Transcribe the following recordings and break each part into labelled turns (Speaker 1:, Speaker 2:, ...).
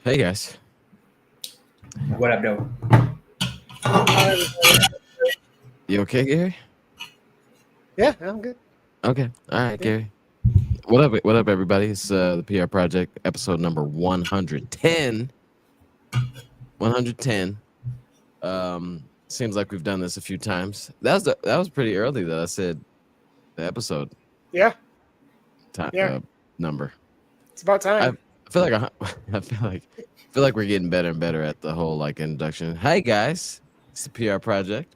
Speaker 1: Hey guys.
Speaker 2: What up, though?
Speaker 3: Hi, everybody.
Speaker 1: You okay, Gary?
Speaker 3: Yeah, I'm good.
Speaker 1: Okay. All right,
Speaker 3: Yeah.
Speaker 1: Gary. What up, everybody? It's the PR Project, episode number 110. 110. Seems like we've done this a few times. That was pretty early that I said the episode
Speaker 3: Yeah,
Speaker 1: time
Speaker 3: yeah.
Speaker 1: number.
Speaker 3: It's about
Speaker 1: I
Speaker 3: time.
Speaker 1: feel like I feel like we're getting better and better at the whole like introduction. Hey guys, it's the PR Project.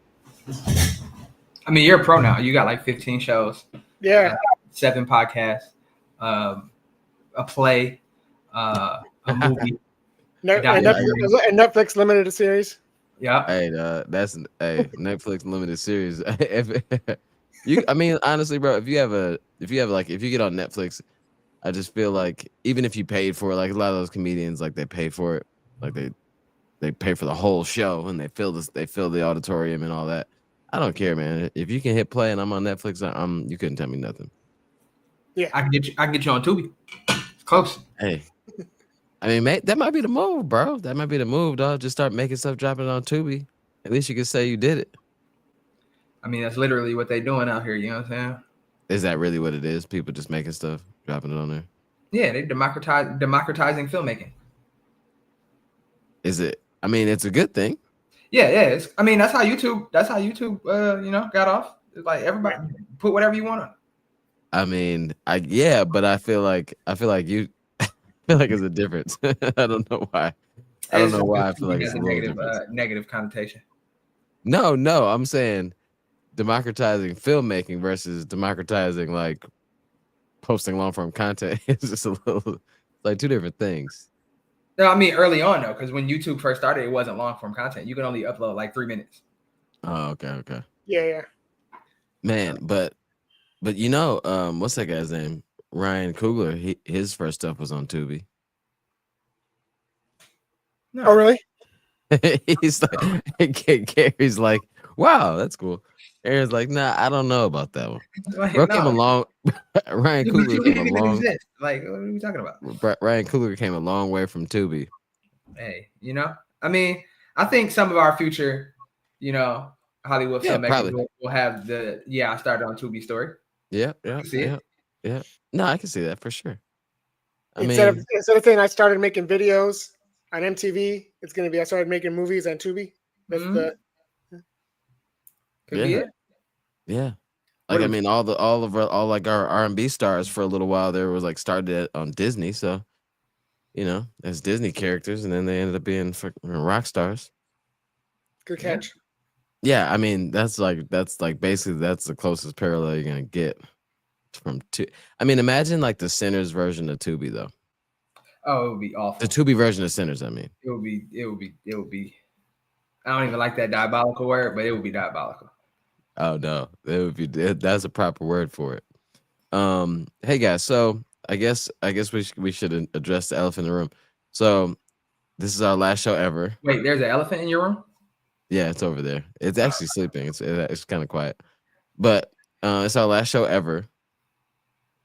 Speaker 2: I mean, you're a pro now. You got like 15 shows,
Speaker 3: Yeah.
Speaker 2: 7 podcasts, a play, a movie.
Speaker 3: Ne-
Speaker 2: Got
Speaker 3: and,
Speaker 2: it.
Speaker 3: Netflix, and Netflix limited a series.
Speaker 2: Yeah.
Speaker 1: Hey, that's Netflix limited series. I mean, honestly, bro, if you get on Netflix, I just feel like even if you paid for it, like a lot of those comedians, like they pay for it, like they pay for the whole show and they fill the auditorium and all that. I don't care, man. If you can hit play and I'm on Netflix, you couldn't tell me nothing.
Speaker 2: I can get you on Tubi. It's close.
Speaker 1: Hey, I mean, that might be the move, bro. That might be the move, dog. Just start making stuff dropping on Tubi. At least you can say you did it.
Speaker 2: I mean, that's literally what they're doing out here. You know what I'm saying?
Speaker 1: Is that really what it is? People just making stuff, dropping it on there?
Speaker 2: Yeah, they democratizing filmmaking.
Speaker 1: Is it? I mean, it's a good thing.
Speaker 2: Yeah. I mean, that's how YouTube. Got off. It's like everybody put whatever you want on.
Speaker 1: I mean, but I feel like you I feel like it's a difference. I don't know why. I don't know why I feel like it's a
Speaker 2: negative connotation.
Speaker 1: No, I'm saying democratizing filmmaking versus democratizing like posting long form content is just a little like two different things.
Speaker 2: No, I mean early on though, because when YouTube first started, it wasn't long form content. You could only upload like 3 minutes.
Speaker 1: Oh, okay.
Speaker 3: Yeah.
Speaker 1: Man, but you know, what's that guy's name? Ryan Coogler. His first stuff was on Tubi.
Speaker 3: No. Oh, really?
Speaker 1: He's like, Gary's like, wow, that's cool. Aaron's like, nah, I don't know about that one. Bro came along. Ryan Coogler came a long.
Speaker 2: Like, what are we talking about?
Speaker 1: Ryan Coogler came a long way from Tubi.
Speaker 2: Hey, I mean, I think some of our future, Hollywood filmmakers will have I started on Tubi story.
Speaker 1: Yeah. No, I can see that for sure.
Speaker 3: Instead of saying I started making videos on MTV, it's gonna be I started making movies on Tubi. That's
Speaker 2: could be it.
Speaker 1: Yeah. Like I mean, all like our R&B stars for a little while there was like started on Disney, so as Disney characters, and then they ended up being rock stars.
Speaker 3: Good catch.
Speaker 1: Yeah, I mean that's basically that's the closest parallel you're gonna get from I mean, imagine like the Sinners version of Tubi though.
Speaker 2: Oh, it would be awful.
Speaker 1: The Tubi version of Sinners, I mean.
Speaker 2: It would be. I don't even like that diabolical word, but it would be diabolical.
Speaker 1: Oh no, it would be. That's a proper word for it. Hey guys, so I guess we should address the elephant in the room. So this is our last show ever.
Speaker 2: Wait, there's an elephant in your room?
Speaker 1: Yeah, it's over there. It's actually sleeping. It's kind of quiet, but it's our last show ever.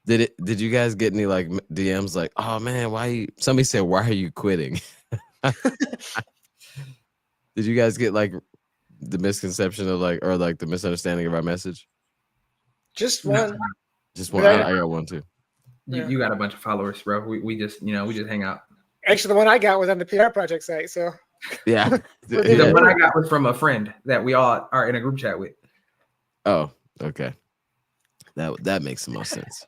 Speaker 1: Did you guys get any like DMs like, oh man, somebody said, why are you quitting? Did you guys get like the misconception of or the misunderstanding of our message?
Speaker 3: Just one.
Speaker 1: Just one. I got one too.
Speaker 2: You got a bunch of followers, bro. We just hang out.
Speaker 3: Actually, the one I got was on the PR Project site. So
Speaker 1: yeah,
Speaker 2: the one I got was from a friend that we all are in a group chat with.
Speaker 1: Oh, okay. That makes the most sense.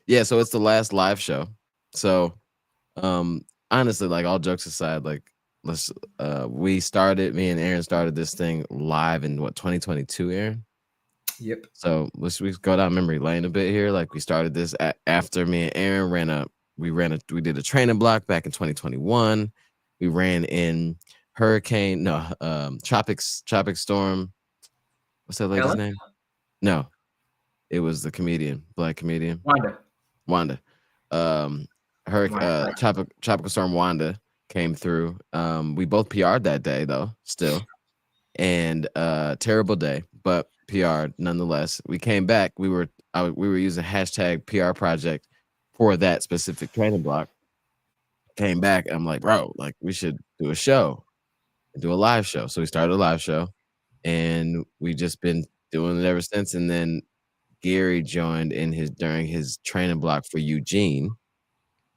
Speaker 1: Yeah, so it's the last live show. So honestly, like all jokes aside, like me and Aaron started this thing live in 2022, Aaron?
Speaker 2: Yep.
Speaker 1: So we go down memory lane a bit here. Like we started this after me and Aaron we did a training block back in 2021. We ran in Tropic Storm. What's that lady's name? No, it was the black comedian. Wanda. Tropical Storm Wanda came through. We both PR'd that day though, still. And terrible day, but PR'd nonetheless. We came back. We were using hashtag PR Project for that specific training block. came back. I'm like, bro, like we should do a show, do a live show. So we started a live show, and we just been doing it ever since. And then Gary joined during his training block for Eugene,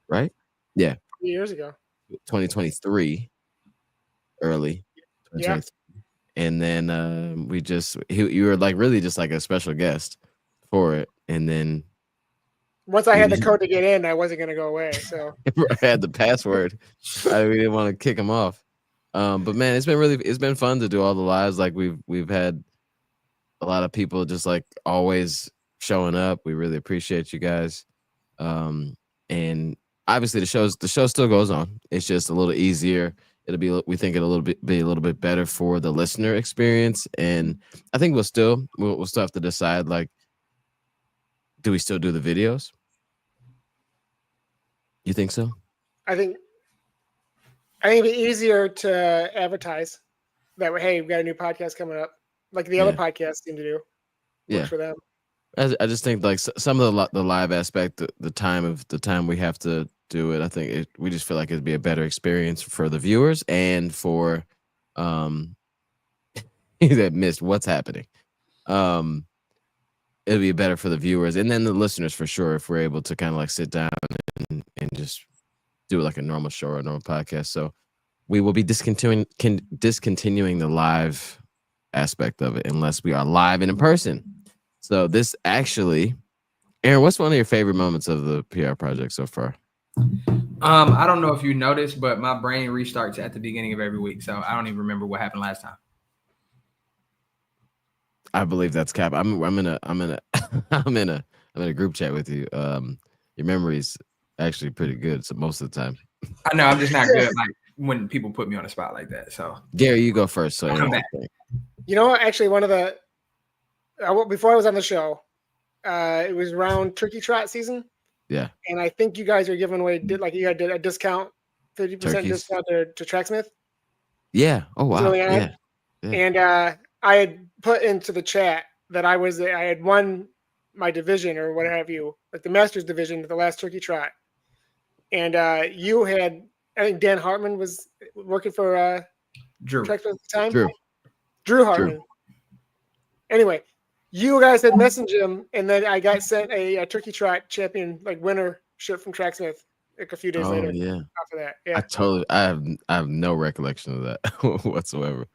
Speaker 1: right? Yeah,
Speaker 3: Years ago.
Speaker 1: 2023, early 2023.
Speaker 3: Yeah.
Speaker 1: And then you were like really just like a special guest for it. And then
Speaker 3: once I had the code to get in, I wasn't gonna go away. So
Speaker 1: I had the password. We didn't want to kick him off. But man, it's been fun to do all the lives. Like we've had a lot of people just like always showing up. We really appreciate you guys. And obviously the show still goes on. It's just a little easier. We think it'll be a little bit better for the listener experience. And I think we'll still have to decide, like, do we still do the videos? You think so?
Speaker 3: I think it'd be easier to advertise that way. Hey, we've got a new podcast coming up, like the other podcasts seem to do. Works for them.
Speaker 1: I just think like some of the live aspect, the time we have to do it. I think we just feel like it'd be a better experience for the viewers and for that missed what's happening. It'll be better for the viewers and then the listeners for sure if we're able to kind of like sit down and just do it like a normal show or a normal podcast. So we will be discontinuing the live aspect of it unless we are live and in person. So this actually, Aaron, what's one of your favorite moments of the PR project so far?
Speaker 2: I don't know if you noticed, but my brain restarts at the beginning of every week, so I don't even remember what happened last time.
Speaker 1: I believe that's cap. I'm in a group chat with you. Your memory's actually pretty good, so most of the time.
Speaker 2: I know I'm just not good like when people put me on the spot like that. So
Speaker 1: Gary, you go first. So
Speaker 2: I'll come back.
Speaker 3: You know what? Actually, one of the before I was on the show, it was around turkey trot season.
Speaker 1: Yeah. And
Speaker 3: I think you guys are giving away did a discount, 50% discount to Tracksmith.
Speaker 1: Yeah. Oh wow. Yeah.
Speaker 3: And I had put into the chat that I had won my division or what have you, like the Masters division at the last turkey trot. And you had, I think Dan Hartman was working for
Speaker 2: Drew
Speaker 3: Tracksmith at the time.
Speaker 1: Drew
Speaker 3: Hartman.
Speaker 1: Drew.
Speaker 3: Anyway, you guys had messaged him, and then I got sent a turkey trot champion like winner shirt from Tracksmith like a few days later.
Speaker 1: Yeah.
Speaker 3: After that, yeah.
Speaker 1: I have no recollection of that whatsoever.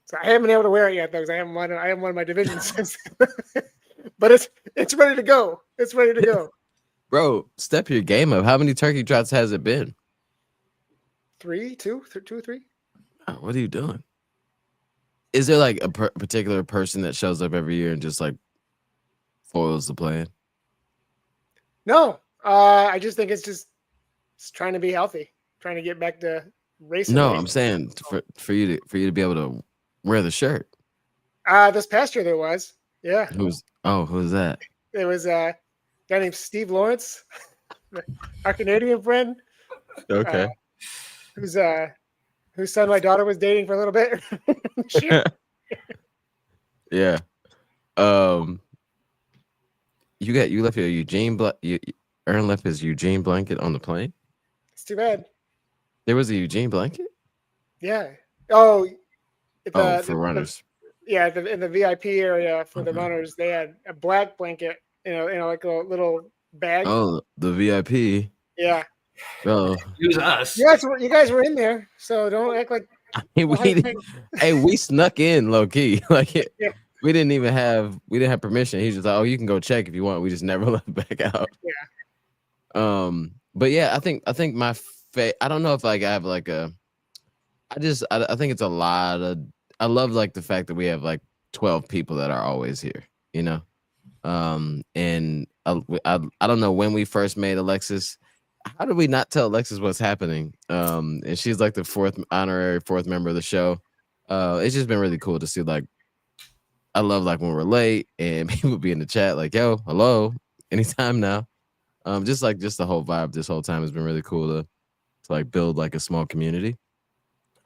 Speaker 3: So I haven't been able to wear it yet, though, because I haven't won my division since. But it's ready to go. It's ready to go.
Speaker 1: Bro, step your game up. How many turkey trots has it been?
Speaker 3: 3, 2 or 3.
Speaker 1: Oh, what are you doing? Is there like a particular person that shows up every year and just like foils the plan?
Speaker 3: No, I just think it's trying to be healthy, trying to get back to racing.
Speaker 1: No, I'm saying for you to be able to wear the shirt.
Speaker 3: This past year there was, yeah.
Speaker 1: Who's that?
Speaker 3: It was a guy named Steve Lawrence, our Canadian friend.
Speaker 1: Okay.
Speaker 3: Whose son my daughter was dating for a little bit.
Speaker 1: Yeah. You left your Aaron left his Eugene blanket on the plane.
Speaker 3: It's too bad.
Speaker 1: There was a Eugene blanket?
Speaker 3: Yeah. Oh,
Speaker 1: for runners.
Speaker 3: In the VIP area for the runners, they had a black blanket, like a little bag.
Speaker 1: Oh, the VIP.
Speaker 3: Yeah.
Speaker 1: Oh,
Speaker 2: it was us.
Speaker 3: You guys were in there, so don't act like.
Speaker 1: We snuck in low key. We didn't have permission. He's just like, oh, you can go check if you want. We just never left back out.
Speaker 3: Yeah.
Speaker 1: But yeah, I think my I don't know if like I have like I think it's a lot of. I love like the fact that we have like 12 people that are always here. And I don't know when we first made Alexis. How did we not tell Alexis what's happening? And she's like the honorary fourth member of the show. It's just been really cool to see. Like, I love like when we're late and people be in the chat like, "Yo, hello, anytime now." Just the whole vibe this whole time has been really cool to like build like a small community.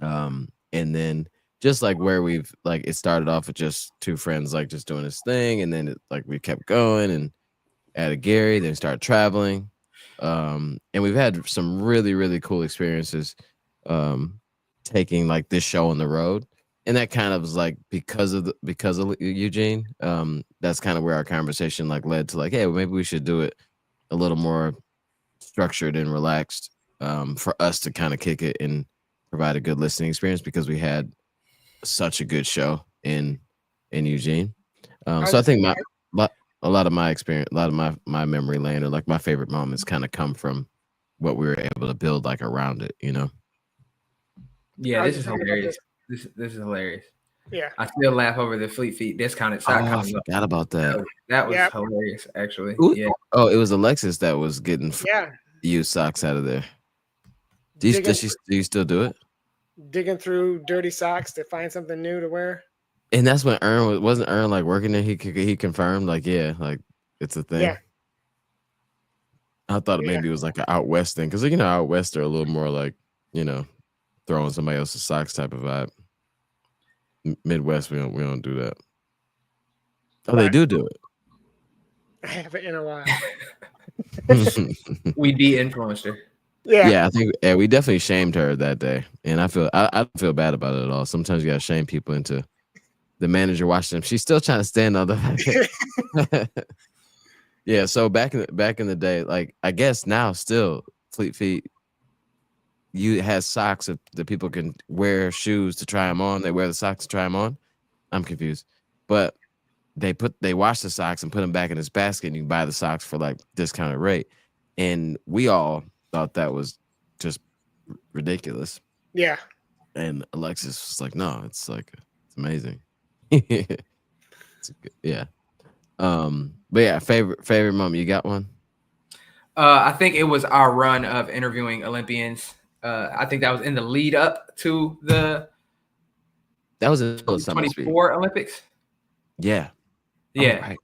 Speaker 1: And then just like where we've like it started off with just two friends like just doing this thing, and then we kept going and added Gary, then started traveling. And we've had some really, really cool experiences taking like this show on the road. And that kind of was like because of Eugene. That's kind of where our conversation like led to like, hey, well, maybe we should do it a little more structured and relaxed for us to kind of kick it and provide a good listening experience because we had such a good show in Eugene. So I think a lot of my experience, a lot of my memory lane or like my favorite moments kind of come from what we were able to build like around it, you know?
Speaker 2: Yeah, this is hilarious. This is hilarious.
Speaker 3: Yeah,
Speaker 2: I still laugh over the Fleet Feet discounted sock.
Speaker 1: I forgot about that.
Speaker 2: That was hilarious, actually.
Speaker 1: Ooh.
Speaker 2: Yeah.
Speaker 1: Oh, it was Alexis that was getting used socks out of there. Do you still do it?
Speaker 3: Digging through dirty socks to find something new to wear.
Speaker 1: And that's when wasn't Ern like working there. He confirmed like, yeah, like it's a thing.
Speaker 3: Yeah.
Speaker 1: I thought maybe it was like an out west thing because out west are a little more like throwing somebody else's socks type of vibe. Midwest we don't do that. Oh, they do it.
Speaker 3: I haven't in a while.
Speaker 2: We de-influenced her.
Speaker 3: Yeah,
Speaker 1: I think we definitely shamed her that day, and I don't feel bad about it at all. Sometimes you gotta shame people into the manager watching them. She's still trying to stand on the. Yeah, so back in the day, like I guess now still Fleet Feet, you has socks that people can wear shoes to try them on. They wear the socks to try them on. I'm confused, but they wash the socks and put them back in this basket, and you can buy the socks for like discounted rate. And we all thought that was just ridiculous.
Speaker 3: Yeah.
Speaker 1: And Alexis was like, no, it's amazing. Yeah. But yeah, favorite moment. You got one?
Speaker 2: I think it was our run of interviewing Olympians. I think that was in the lead up to the
Speaker 1: that was in
Speaker 2: 2024 Olympics.
Speaker 1: Yeah.
Speaker 2: Yeah.
Speaker 1: Oh, right.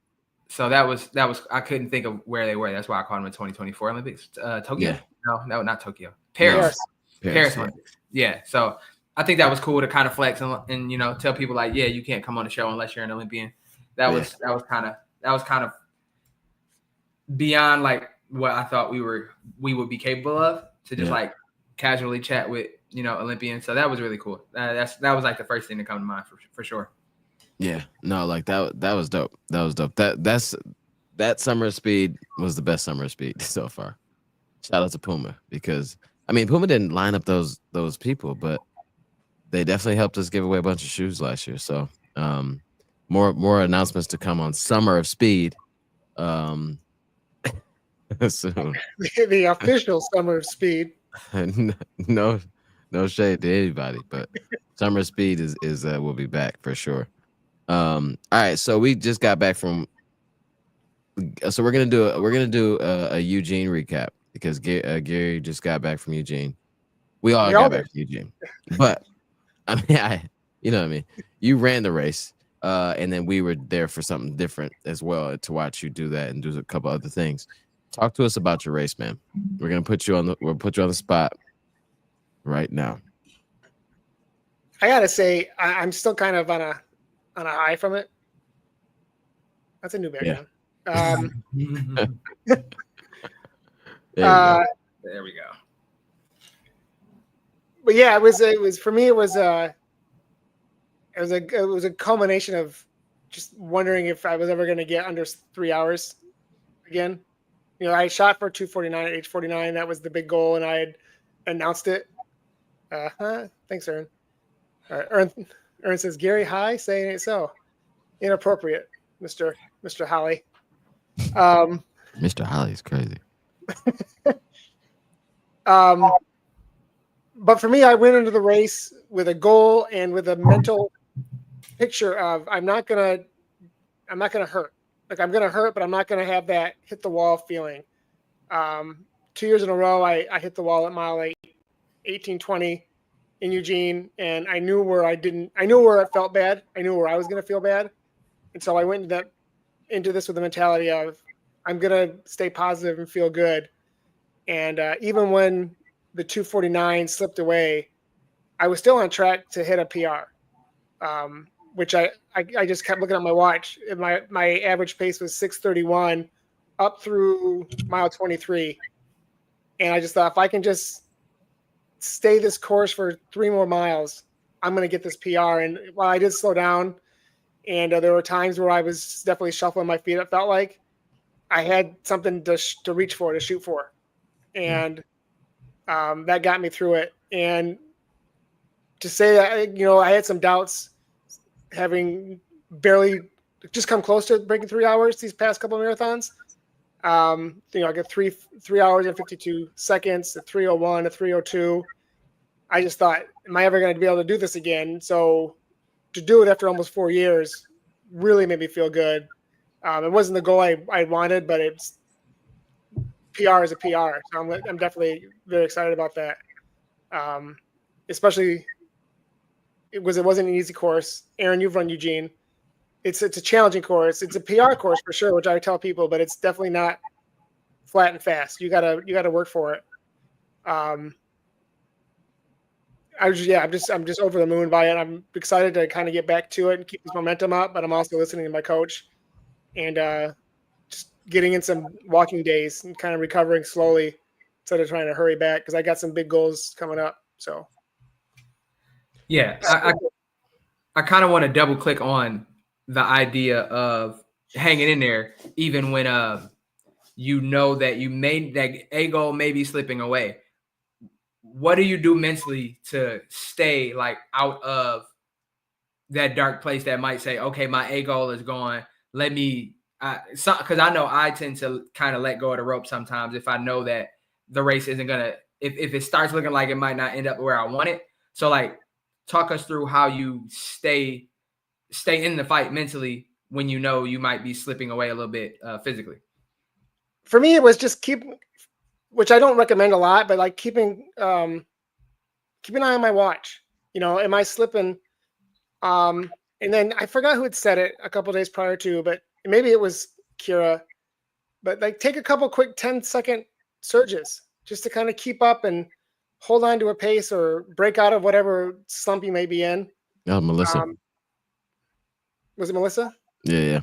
Speaker 2: So that was I couldn't think of where they were. That's why I called them in 2024 Olympics. Tokyo?
Speaker 1: Yeah.
Speaker 2: No, not Tokyo. Paris Olympics. Yeah. So I think that was cool to kind of flex and tell people like, yeah, you can't come on the show unless you're an Olympian. That was kind of beyond like what I thought we would be capable of to just like casually chat with Olympians. So that was really cool. That was like the first thing to come to mind for sure.
Speaker 1: Yeah, no, like that was dope. That was dope. That Summer of Speed was the best Summer of Speed so far. Shout out to Puma because Puma didn't line up those people, but they definitely helped us give away a bunch of shoes last year. So more announcements to come on Summer of Speed. Soon.
Speaker 3: The official Summer of Speed.
Speaker 1: No shade to anybody, but Summer of Speed is will be back for sure. All right, so we just got back from. So we're gonna do a Eugene recap because Gary just got back from Eugene. We all got back from Eugene, but you ran the race, and then we were there for something different as well to watch you do that and do a couple other things. Talk to us about your race, man. We'll put you on the spot right now.
Speaker 3: I gotta say, I'm still kind of on a high from it. That's a new background.
Speaker 2: There we go.
Speaker 3: But yeah, it was for me. It was a culmination of just wondering if I was ever going to get under 3 hours again. I shot for 2:49 at age 49. That was the big goal, and I had announced it. Thanks, Ern. Ern says, Gary, hi, saying it so. Inappropriate, Mr. Holly.
Speaker 1: Mr. Holly is crazy.
Speaker 3: But for me, I went into the race with a goal and with a mental picture of I'm not gonna hurt. Like I'm gonna hurt, but I'm not gonna have that hit the wall feeling. 2 years in a row, I hit the wall at mile 18:20 in Eugene, and I knew where it felt bad. I knew where I was gonna feel bad, and so I went into this with the mentality of I'm gonna stay positive and feel good. And even when the 2:49 slipped away, I was still on track to hit a PR, which I just kept looking at my watch. My average pace was 6:31 up through mile 23. And I just thought, if I can just stay this course for 3 more miles, I'm going to get this PR. And while I did slow down, and there were times where I was definitely shuffling my feet, it felt like I had something to reach for, to shoot for. And that got me through it. And to say that, I had some doubts, having barely just come close to breaking 3 hours these past couple of marathons. I get 3 hours and 52 seconds, a 3:01, a 3:02. I just thought, am I ever going to be able to do this again? So to do it after almost 4 years really made me feel good. It wasn't the goal I wanted, but it's PR is a PR. So I'm definitely very excited about that. Especially it wasn't an easy course. Aaron, you've run Eugene. It's a challenging course. It's a PR course for sure, which I tell people, but it's definitely not flat and fast. You gotta work for it. I'm just over the moon by it. I'm excited to kind of get back to it and keep this momentum up, but I'm also listening to my coach and just getting in some walking days and kind of recovering slowly instead of trying to hurry back, because I got some big goals coming up. So
Speaker 2: yeah, I kind of want to double click on the idea of hanging in there, even when that you made that a goal may be slipping away. What do you do mentally to stay like out of that dark place that might say, okay, my A goal is gone. Let me, because I know I tend to kind of let go of the rope sometimes if I know that the race isn't gonna, if it starts looking like it might not end up where I want it. So like, talk us through how you stay in the fight mentally when you know you might be slipping away a little bit physically.
Speaker 3: For me, it was just which I don't recommend a lot, but like keep an eye on my watch. Am I slipping? And then I forgot who had said it a couple of days prior to, but maybe it was Kira. But like, take a couple quick 10-second surges just to kind of keep up and hold on to a pace or break out of whatever slump you may be in.
Speaker 1: Oh, Melissa.
Speaker 3: Was it Melissa?
Speaker 1: Yeah.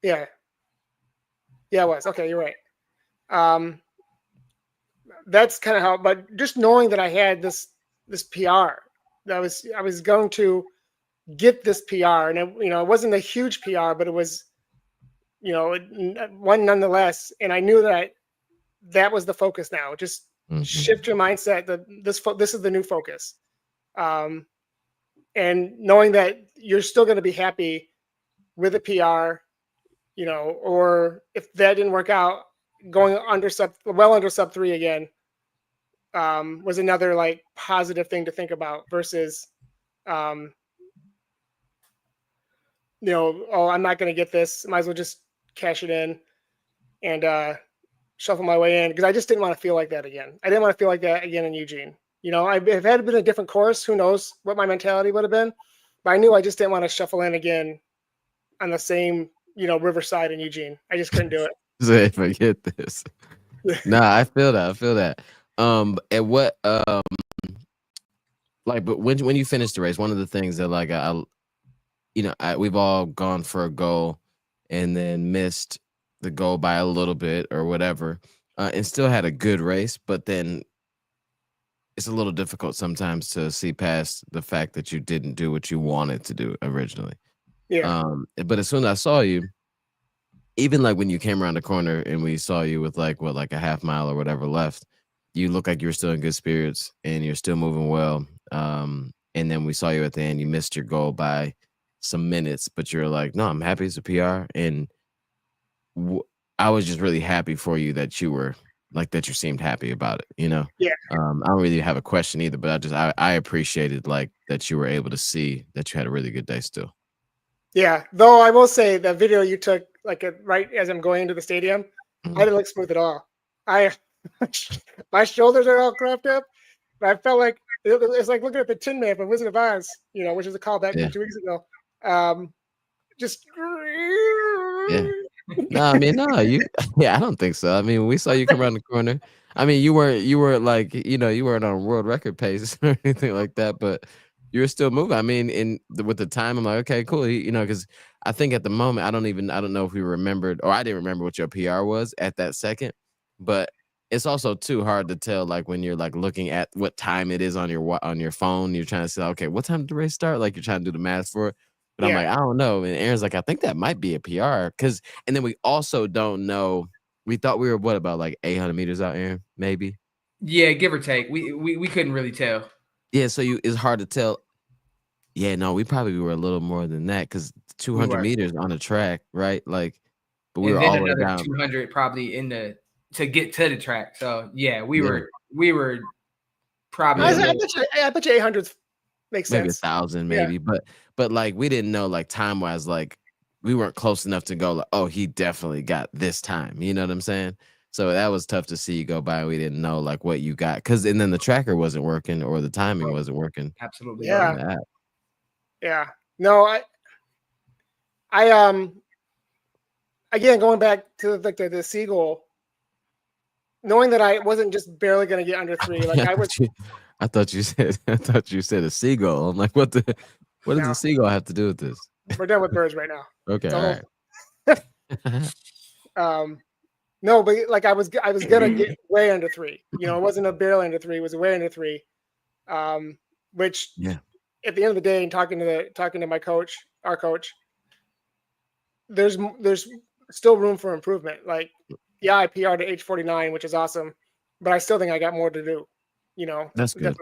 Speaker 3: Yeah, it was. Okay, you're right. That's kind of how, but just knowing that I had this PR, I was going to get this PR, and it wasn't a huge PR, but it was, one nonetheless. And I knew that was the focus now. Just shift your mindset that this is the new focus. And knowing that you're still going to be happy with a PR, or if that didn't work out, going under sub 3 again was another like positive thing to think about versus, I'm not going to get this. Might as well just cash it in and shuffle my way in, because I just didn't want to feel like that again. I didn't want to feel like that again in Eugene. If it had been a different course, who knows what my mentality would have been. But I knew I just didn't want to shuffle in again on the same, Riverside in Eugene. I just couldn't do it.
Speaker 1: Say, forget this. Nah, I feel that. And what like, but when you finish the race, one of the things that like we've all gone for a goal and then missed the goal by a little bit or whatever, and still had a good race, but then it's a little difficult sometimes to see past the fact that you didn't do what you wanted to do originally.
Speaker 3: Yeah.
Speaker 1: But as soon as I saw you, even like when you came around the corner and we saw you with like a half mile or whatever left, you look like you were still in good spirits and you're still moving well. And then we saw you at the end, you missed your goal by some minutes, but you're like, no, I'm happy it's a PR. And I was just really happy for you that you were like, that you seemed happy about it,
Speaker 3: Yeah.
Speaker 1: I don't really have a question either, but I appreciated like that you were able to see that you had a really good day still.
Speaker 3: Yeah. Though I will say the video you took like right as I'm going into the stadium, I didn't look smooth at all. My shoulders are all cramped up. But I felt like it's like looking at the Tin Man from Wizard of Oz, which is a callback from 2 weeks ago. Just
Speaker 1: yeah. No, I mean, I don't think so. I mean, when we saw you come around the corner, I mean, you weren't like, you weren't on a world record pace or anything like that, but you were still moving. I mean, with the time, I'm like, okay, cool. Because I think at the moment, I don't know if we remembered, or I didn't remember what your PR was at that second, but it's also too hard to tell, like, when you're, like, looking at what time it is on your phone, you're trying to say, "Okay, what time did the race start?" Like, you're trying to do the math for it, but I'm
Speaker 3: Yeah.
Speaker 1: like, "I don't know," and Aaron's like, "I think that might be a PR," and then we also don't know we thought we were, what, about, like, 800 meters out, Aaron? Maybe?
Speaker 2: Yeah, give or take. We couldn't really tell.
Speaker 1: Yeah, so it's hard to tell. Yeah, no, we probably were a little more than that because
Speaker 2: We
Speaker 1: 200
Speaker 2: were.
Speaker 1: meters on a track, right? Like, but we
Speaker 2: And
Speaker 1: were
Speaker 2: then
Speaker 1: all the way
Speaker 2: another
Speaker 1: down.
Speaker 2: 200 probably to get to the track. So yeah, we
Speaker 1: Yeah.
Speaker 2: were probably
Speaker 3: I,
Speaker 2: a
Speaker 1: Yeah.
Speaker 3: I
Speaker 2: little.
Speaker 3: bet you, I bet you 800 makes
Speaker 1: Maybe
Speaker 3: sense.
Speaker 1: 1,000,
Speaker 3: Yeah.
Speaker 1: maybe, but like we didn't know like time wise, like we weren't close enough to go like, oh, he definitely got this time. You know what I'm saying? So that was tough to see you go by. We didn't know like what you got and then the tracker wasn't working or the timing wasn't working
Speaker 2: Absolutely.
Speaker 3: Yeah.
Speaker 1: on the app.
Speaker 3: Yeah. No, I again going back to like the Seagull, knowing that I wasn't just barely gonna get under 3, like I was
Speaker 1: I thought you said a seagull. I'm like, what does
Speaker 3: No.
Speaker 1: a seagull have to do with this?
Speaker 3: we're done with birds right now.
Speaker 1: Okay,
Speaker 3: So,
Speaker 1: all right.
Speaker 3: No, but like I was gonna get way under 3. You know, it wasn't a barely under 3, it was way under 3. Which
Speaker 1: Yeah.
Speaker 3: at the end of the day, and talking to my coach, our coach, there's still room for improvement. Like, yeah, I PR'd to age 49, which is awesome, but I still think I got more to do. You know,
Speaker 1: That's good.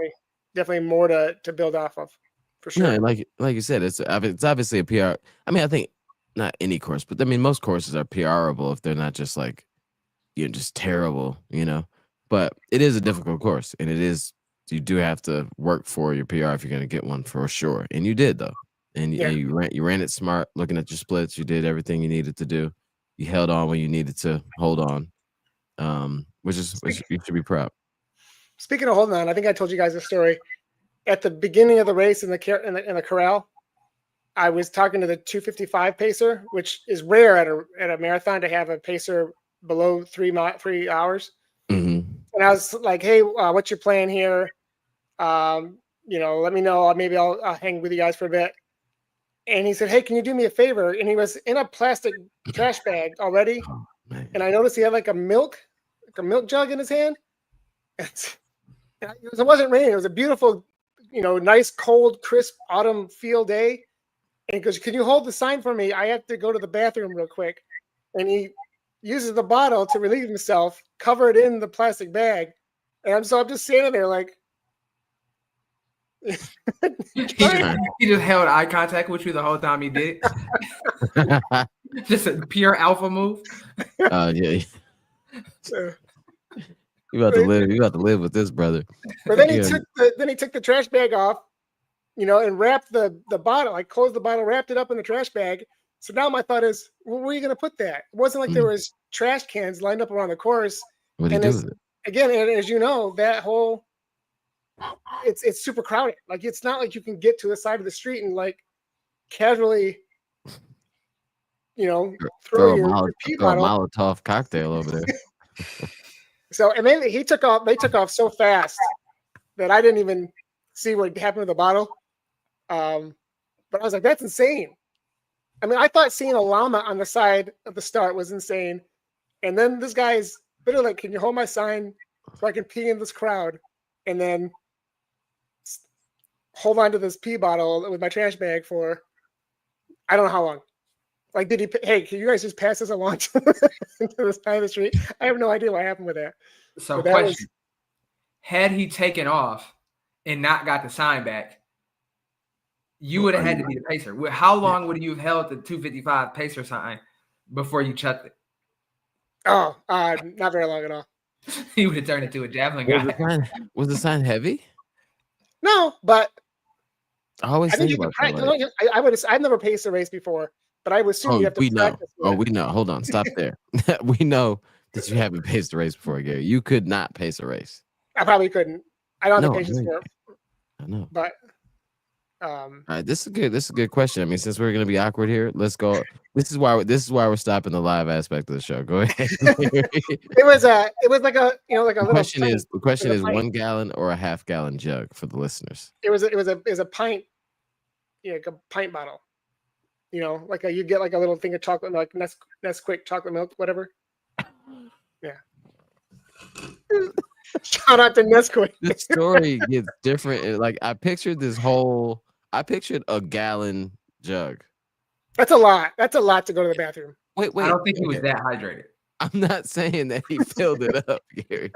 Speaker 3: definitely more to build off of, for sure.
Speaker 1: No, and like you said, it's obviously a PR. I mean, I think not any course, but I mean most courses are PRable if they're not just like just terrible, But it is a difficult course, and you do have to work for your PR if you're going to get one for sure. And you did though, and
Speaker 3: Yeah.
Speaker 1: you ran it smart, looking at your splits. You did everything you needed to do. You held on when you needed to hold on, which you should be proud.
Speaker 3: Speaking of holding on, I think I told you guys a story. At the beginning of the race in the corral, I was talking to the 255 pacer, which is rare at a marathon to have a pacer below 3 hours.
Speaker 1: Mm-hmm.
Speaker 3: And I was like, "Hey, what's your plan here? Let me know. Maybe I'll hang with you guys for a bit." And he said, "Hey, can you do me a favor?" And he was in a plastic trash bag already.
Speaker 1: Oh, man.
Speaker 3: And I noticed he had like a milk jug in his hand. It wasn't raining. It was a beautiful, nice, cold, crisp autumn field day. And he goes, "Can you hold the sign for me? I have to go to the bathroom real quick." And he uses the bottle to relieve himself, cover it in the plastic bag. And I'm just standing there like,
Speaker 2: he just held eye contact with you the whole time he did it. Just a pure alpha move.
Speaker 1: Yeah. You about to live with this, brother.
Speaker 3: But then he took the trash bag off, and wrapped the bottle. I closed the bottle, wrapped it up in the trash bag. So now my thought is, well, where are you going to put that? It wasn't like there was trash cans lined up around the course.
Speaker 1: What do you do with it?
Speaker 3: Again, and as you know, that whole it's super crowded. Like it's not like you can get to the side of the street and like casually, throw your pee bottle.
Speaker 1: A Molotov cocktail over there.
Speaker 3: So and then they took off so fast that I didn't even see what happened to the bottle. But I was like, that's insane. I mean, I thought seeing a llama on the side of the start was insane. And then this guy's literally like, "Can you hold my sign so I can pee in this crowd?" And then hold on to this pee bottle with my trash bag for I don't know how long. Like, did he? Hey, can you guys just pass this along to the side of the street? I have no idea what happened with that.
Speaker 2: So, question: had he taken off and not got the sign back, you would have had to be the pacer. How long would you have held the 255 pacer sign before you chucked it?
Speaker 3: Oh, not very long at all.
Speaker 2: He would have turned into a javelin guy.
Speaker 1: Was the sign heavy?
Speaker 3: No, but
Speaker 1: I always think about that.
Speaker 3: I've never paced a race before, but I would assume you have to practice.
Speaker 1: We know. Hold on, stop there. We know that you haven't paced a race before, Gary. You could not pace a race.
Speaker 3: I probably couldn't. I don't have the patience for it.
Speaker 1: I know.
Speaker 3: But
Speaker 1: all right, this is a good question. I mean, since we're gonna be awkward here, let's go. This is why we're stopping the live aspect of the show. Go ahead.
Speaker 3: it was like a like a little.
Speaker 1: The question is 1 gallon or a half gallon jug for the listeners.
Speaker 3: It was a pint, like a pint bottle. Like you get like a little thing of chocolate, like Nesquik chocolate milk, whatever. Yeah. Shout out to Nesquik.
Speaker 1: The story gets different. Like I pictured a gallon jug.
Speaker 3: That's a lot. That's a lot to go to the bathroom.
Speaker 1: Wait.
Speaker 2: I don't think he was
Speaker 1: okay.
Speaker 2: that hydrated.
Speaker 1: I'm not saying that he filled it up, Gary.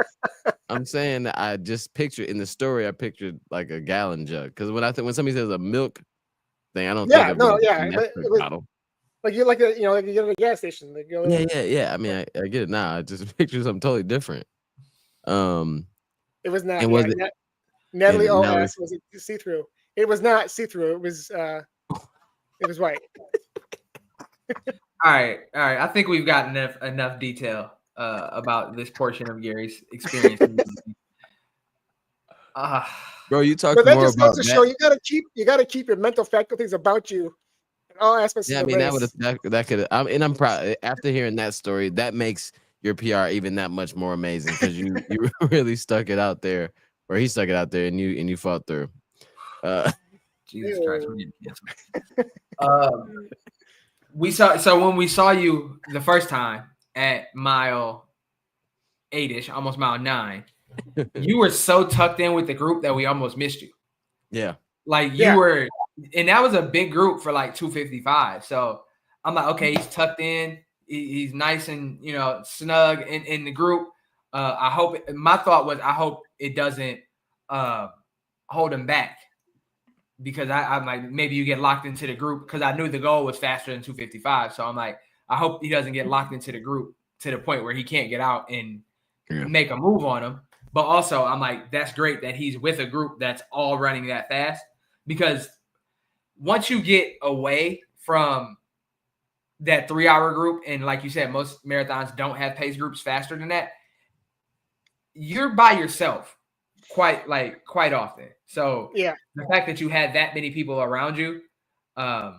Speaker 1: I'm saying that I just pictured in the story. I pictured like a gallon jug because when somebody says a milk thing, I don't think of
Speaker 3: No,
Speaker 1: a
Speaker 3: yeah, but
Speaker 1: Nesquik
Speaker 3: it was
Speaker 1: bottle.
Speaker 3: like you like you get at a gas station. Like,
Speaker 1: Yeah. I mean, I get it now. I just picture something totally different.
Speaker 3: It was not.
Speaker 1: And was it
Speaker 3: Natalie
Speaker 1: and Natalie-
Speaker 3: OS was it see through? It was not see through. It was white.
Speaker 2: All right. I think we've gotten enough detail about this portion of Gary's experience.
Speaker 1: Bro, you talked
Speaker 3: But that
Speaker 1: more
Speaker 3: just
Speaker 1: about
Speaker 3: goes to
Speaker 1: that.
Speaker 3: show you gotta keep your mental faculties about you in all aspects
Speaker 1: Yeah, I
Speaker 3: of the
Speaker 1: mean
Speaker 3: race.
Speaker 1: that could. I'm proud. After hearing that story, that makes your PR even that much more amazing because you really stuck it out there, or he stuck it out there, and you fought through.
Speaker 2: Jesus Christ, we're getting canceled. When we saw you the first time at mile 8-ish, almost mile 9, you were so tucked in with the group that we almost missed you.
Speaker 1: Yeah.
Speaker 2: Like you were, and that was a big group for like 255. So I'm like, okay, he's tucked in, he's nice and snug in the group. My thought was, I hope it doesn't hold him back. Because I'm like, maybe you get locked into the group because I knew the goal was faster than 255. So I'm like, I hope he doesn't get locked into the group to the point where he can't get out and make a move on him. But also, I'm like, that's great that he's with a group that's all running that fast. Because once you get away from that 3-hour group, and like you said, most marathons don't have pace groups faster than that, you're by yourself quite often. So
Speaker 3: yeah,
Speaker 2: the fact that you had that many people around you, I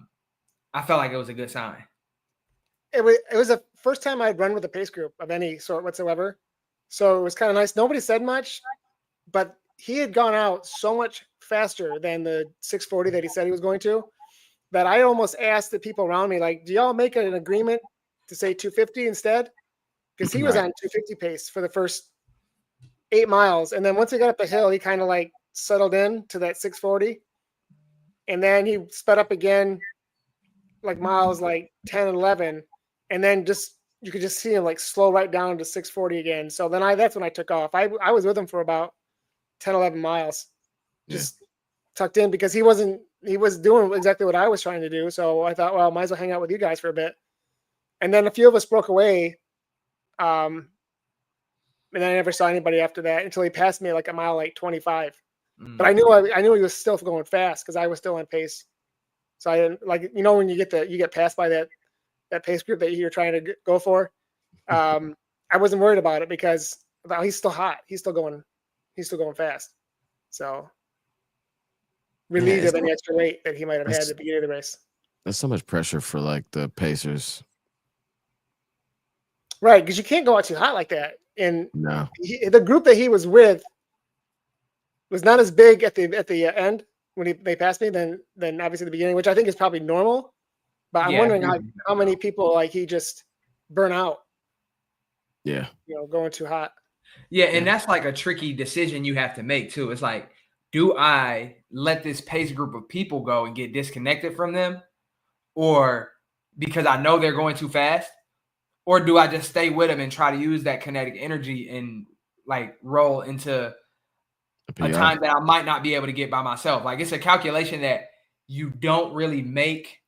Speaker 2: felt like it was a good sign.
Speaker 3: It was the first time I'd run with a pace group of any sort whatsoever. So it was kind of nice. Nobody said much, but he had gone out so much faster than the 640 that he said he was going to, that I almost asked the people around me, like, do y'all make an agreement to say 250 instead? Because he was on 250 pace for the first 8 miles. And then once he got up the hill, he kind of like settled in to that 640. And then he sped up again, like miles like 10 and 11. And then you could just see him like slow right down to 640 again. So then that's when I took off. I was with him for about 10, 11 miles, just tucked in, because he was doing exactly what I was trying to do. So I thought, well, might as well hang out with you guys for a bit. And then a few of us broke away. And then I never saw anybody after that until he passed me like a mile, like 25. But I knew he was still going fast because I was still on pace. So I didn't when you get passed by that pace group that you're trying to go for. I wasn't worried about it because he's still hot. He's still going fast. So relieved of any extra weight that he might have had at the beginning of the race.
Speaker 1: There's so much pressure for like the pacers.
Speaker 3: Right, because you can't go out too hot like that. And
Speaker 1: no,
Speaker 3: the group that he was with was not as big at the end when they passed me than obviously the beginning, which I think is probably normal. But I'm wondering how many people like he just burn out.
Speaker 1: Yeah,
Speaker 3: going too hot.
Speaker 2: Yeah, and that's like a tricky decision you have to make too. It's like, do I let this pace group of people go and get disconnected from them, or because I know they're going too fast? Or do I just stay with them and try to use that kinetic energy and like roll into a time that I might not be able to get by myself? Like, it's a calculation that you don't really make.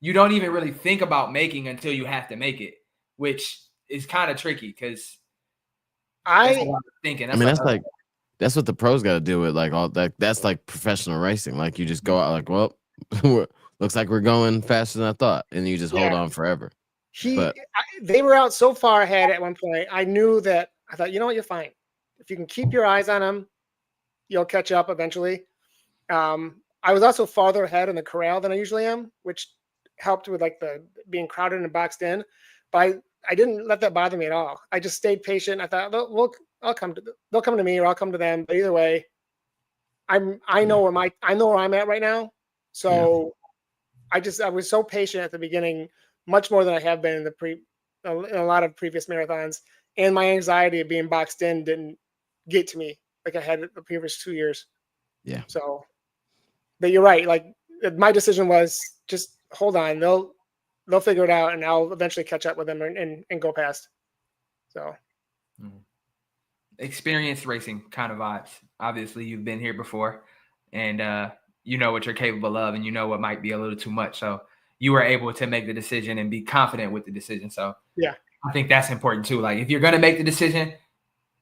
Speaker 2: You don't even really think about making until you have to make it, which is kind of tricky because thinking.
Speaker 1: I mean, that's what the pros got to do with like all that. That's like professional racing. Like you just go out like, well, looks like we're going faster than I thought, and you just hold on forever.
Speaker 3: They were out so far ahead at one point. I knew that. I thought, you know what, you're fine. If you can keep your eyes on them, you'll catch up eventually. I was also farther ahead in the corral than I usually am, which helped with like the being crowded and boxed in. But I didn't let that bother me at all. I just stayed patient. I thought, they'll come to me or I'll come to them. But either way, I know where I'm at right now. So I was so patient at the beginning, much more than I have been in a lot of previous marathons, and my anxiety of being boxed in didn't get to me like I had the previous 2 years.
Speaker 1: Yeah.
Speaker 3: So, but you're right. Like my decision was just hold on. They'll figure it out, and I'll eventually catch up with them and go past. So,
Speaker 2: experienced racing kind of vibes. Obviously, you've been here before, and you know what you're capable of, and you know what might be a little too much. So you were able to make the decision and be confident with the decision. So
Speaker 3: yeah,
Speaker 2: I think that's important too. Like if you're gonna make the decision,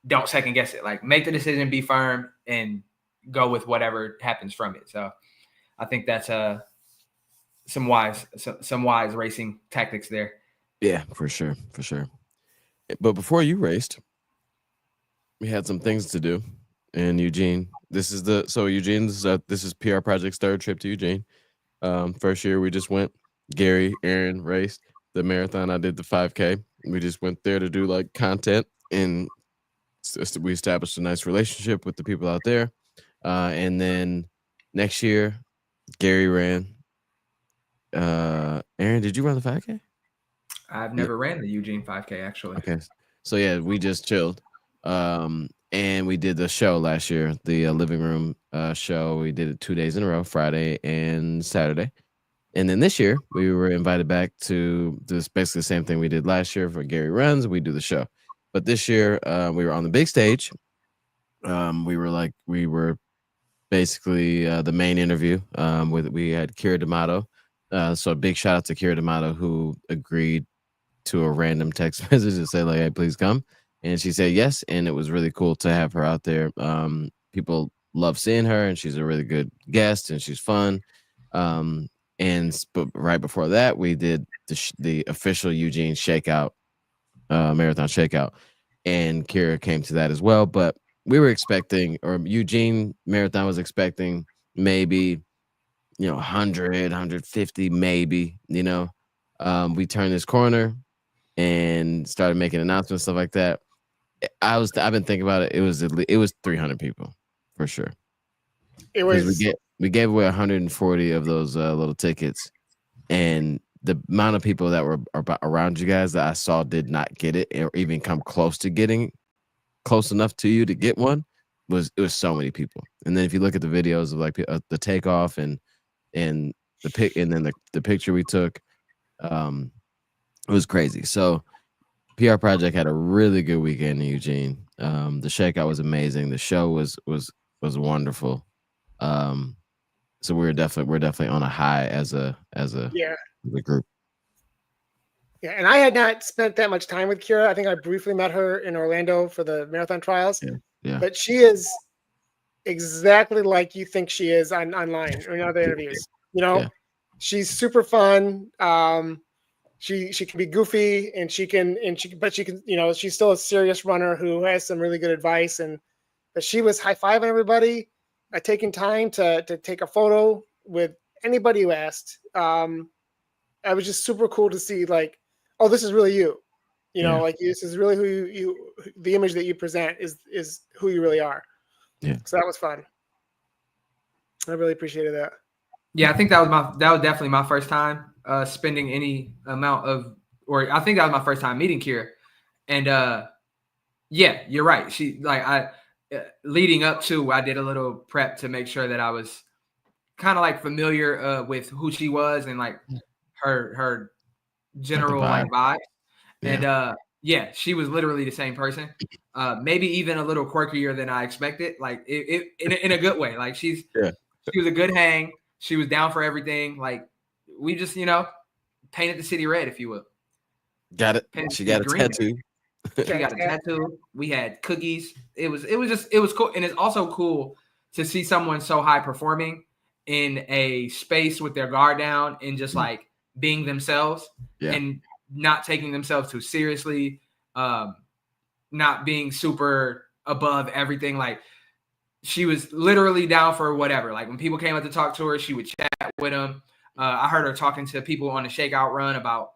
Speaker 2: don't second guess it. Like make the decision, be firm, and go with whatever happens from it. So I think that's some wise racing tactics there.
Speaker 1: Yeah, for sure. But before you raced, we had some things to do. And Eugene, this is PR Project's third trip to Eugene. First year we just went. Gary, Aaron raced the marathon. I did the 5K. We just went there to do like content, and we established a nice relationship with the people out there. And then next year, Gary ran. Aaron, did you run the 5K?
Speaker 2: I've never ran the Eugene 5K actually.
Speaker 1: Okay, so yeah, we just chilled. And we did the show last year, the living room show. We did it 2 days in a row, Friday and Saturday. And then this year, we were invited back to this basically the same thing we did last year for Gary Runs. We do the show. But this year, we were on the big stage. We were basically the main interview. We had Kira D'Amato. So a big shout out to Kira D'Amato, who agreed to a random text message to say like, "Hey, please come." And she said yes, and it was really cool to have her out there. People love seeing her, and she's a really good guest, and she's fun. But right before that, we did the official Eugene Shakeout, Marathon Shakeout, and Kira came to that as well. But we were expecting, or Eugene Marathon was expecting maybe, 100, 150, maybe, we turned this corner and started making announcements, stuff like that. I've been thinking about it. It was 300 people for sure.
Speaker 3: it was.
Speaker 1: We gave away 140 of those little tickets, and the amount of people that were around you guys that I saw did not get it or even come close to getting close enough to you to get one. It was so many people. And then if you look at the videos of like the takeoff and the pic, and then the picture we took, it was crazy. So PR Project had a really good weekend in Eugene. The shakeout was amazing. The show was wonderful. So we're definitely on a high as a group.
Speaker 3: Yeah, and I had not spent that much time with Kira. I think I briefly met her in Orlando for the marathon trials.
Speaker 1: Yeah.
Speaker 3: But she is exactly like you think she is online or in other interviews. She's super fun. She can be goofy, but she can, she's still a serious runner who has some really good advice. But she was high-fiving everybody, taking time to take a photo with anybody who asked. I was just super cool to see like, oh, this is really you. Like this is really who the image that you present is who you really are.
Speaker 1: Yeah.
Speaker 3: So that was fun. I really appreciated that.
Speaker 2: Yeah, I think that was definitely my first time spending any amount of, or I think that was my first time meeting Kira. And yeah, you're right. She leading up to, I did a little prep to make sure that I was kind of like familiar with who she was and like her general like vibe. And yeah, she was literally the same person. Maybe even a little quirkier than I expected. Like it in a good way. Like she was a good hang. She was down for everything. Like we just, painted the city red, if you will.
Speaker 1: Got it. She got a tattoo.
Speaker 2: She got a tattoo. We had cookies. It was cool. And it's also cool to see someone so high performing in a space with their guard down and just like being themselves and not taking themselves too seriously, not being super above everything. Like she was literally down for whatever. Like when people came up to talk to her, she would chat with them. I heard her talking to people on the shakeout run about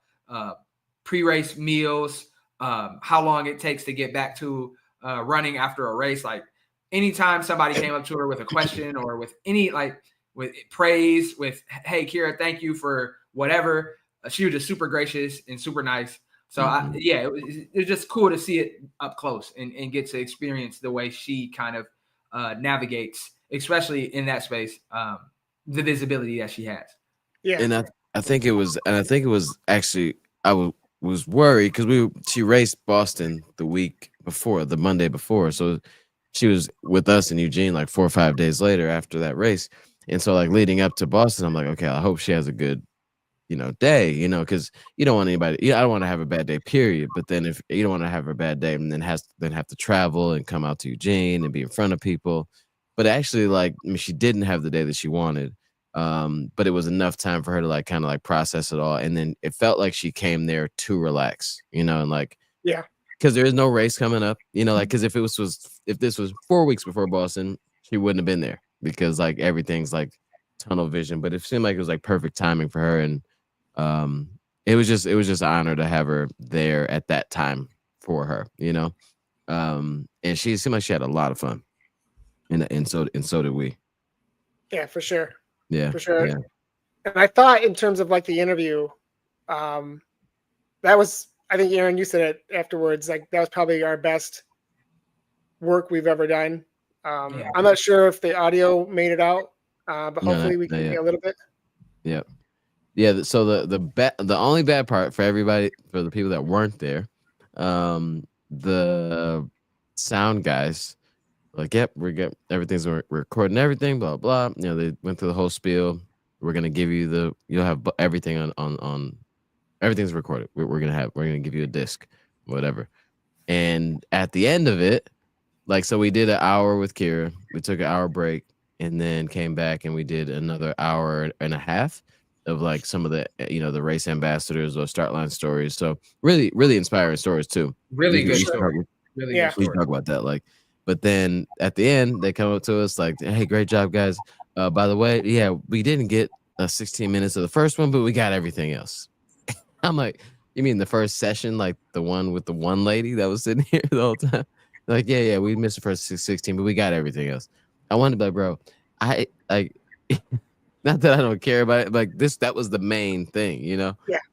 Speaker 2: pre-race meals, how long it takes to get back to running after a race. Like anytime somebody came up to her with a question or with any, like with praise, with, hey, Kira, thank you for whatever. She was just super gracious and super nice. So yeah, it was just cool to see it up close and get to experience the way she kind of navigates, especially in that space, the visibility that she has.
Speaker 3: Yeah.
Speaker 1: And I think it was actually was worried because she raced Boston the week before, the Monday before, so she was with us in Eugene like 4 or 5 days later after that race, and so like leading up to Boston, I'm like, okay, I hope she has a good day, because you don't want anybody. I don't want to have a bad day, period. But then if you don't want to have a bad day and then have to travel and come out to Eugene and be in front of people, but actually, like, I mean, she didn't have the day that she wanted. But it was enough time for her to like kind of like process it all, and then it felt like she came there to relax, and like
Speaker 3: Yeah.
Speaker 1: because there is no race coming up, like because if this was 4 weeks before Boston, she wouldn't have been there because like everything's like tunnel vision. But it seemed like it was like perfect timing for her, and it was just an honor to have her there at that time for her, and she seemed like she had a lot of fun, and so did we.
Speaker 3: Yeah, for sure.
Speaker 1: Yeah,
Speaker 3: For sure.
Speaker 1: yeah.
Speaker 3: And I thought in terms of like the interview, that was, I think, Aaron, you said it afterwards, like that was probably our best work we've ever done.
Speaker 2: Yeah.
Speaker 3: I'm not sure if the audio made it out, but hopefully we can get a little bit.
Speaker 1: Yeah. Yeah. So the only bad part for everybody, for the people that weren't there, the sound guys, like, yep, everything's we're recording everything, blah blah. They went through the whole spiel. We're gonna give you you'll have everything on everything's recorded. We're gonna give you a disc, whatever. And at the end of it, like, so we did an hour with Kira. We took an hour break and then came back and we did another hour and a half of like some of the the race ambassadors or start line stories. So really, really inspiring stories too.
Speaker 2: Really good story. Really good
Speaker 1: We
Speaker 2: story.
Speaker 1: talk about that, like. But then at the end, they come up to us like, "Hey, great job, guys. By the way, yeah, we didn't get 16 minutes of the first one, but we got everything else." I'm like, "You mean the first session, like the one with the one lady that was sitting here the whole time?" Like, yeah, we missed the first 16, but we got everything else. I wanted to be like, bro, I like, not that I don't care about it, like that was the main thing,
Speaker 3: Yeah.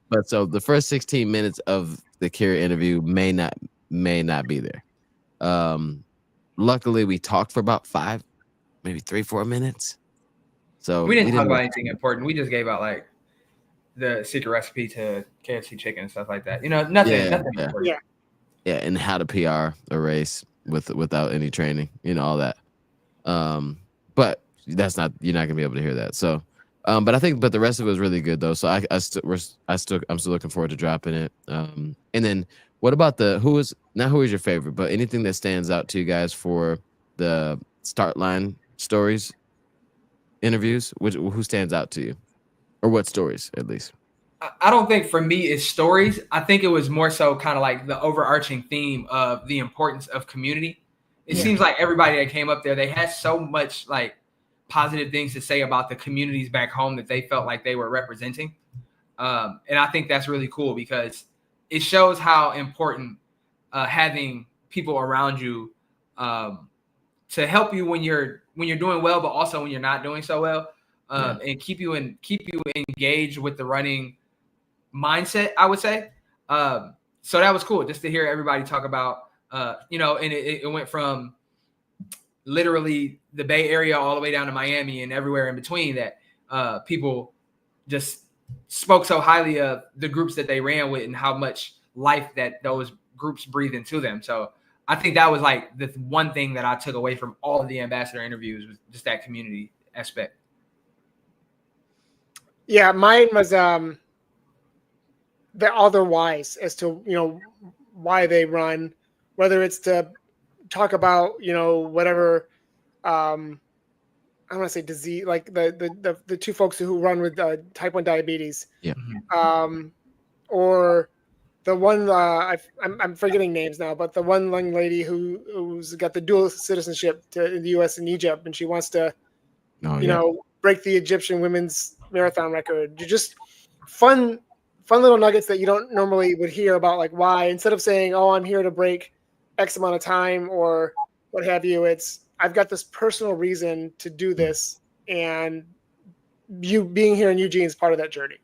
Speaker 1: But so the first 16 minutes of the Kira interview may not be there. Luckily, we talked for about 5, maybe 3-4 minutes. So
Speaker 2: we didn't talk about anything important. We just gave out like the secret recipe to KFC chicken and stuff like that. Nothing important.
Speaker 1: Yeah, and how to PR a race without any training, all that. But that's not, you're not gonna be able to hear that. So, but I think the rest of it was really good though. So I'm still looking forward to dropping it. And then what about who is your favorite, but anything that stands out to you guys for the start line stories interviews? Who stands out to you, or what stories at least?
Speaker 2: I don't think for me it's stories. I think it was more so kind of like the overarching theme of the importance of community. It seems like everybody that came up there, they had so much like positive things to say about the communities back home that they felt like they were representing. And I think that's really cool because it shows how important having people around you to help you when you're doing well, but also when you're not doing so well, and keep you engaged with the running mindset, I would say. So that was cool just to hear everybody talk about, and it went from literally the Bay Area all the way down to Miami and everywhere in between, that people just spoke so highly of the groups that they ran with and how much life that those groups breathe into them. So I think that was like the one thing that I took away from all of the ambassador interviews was just that community aspect.
Speaker 3: Yeah, mine was the other whys as to why they run, whether it's to talk about whatever I don't want to say disease, like the two folks who run with type 1 diabetes, or the one I'm forgetting names now, but the one young lady who's got the dual citizenship in the U.S. and Egypt, and she wants to break the Egyptian women's marathon record. You're just fun little nuggets that you don't normally would hear about, like why, instead of saying, "Oh, I'm here to break X amount of time," or what have you, it's I've got this personal reason to do this, and you being here in Eugene is part of that journey.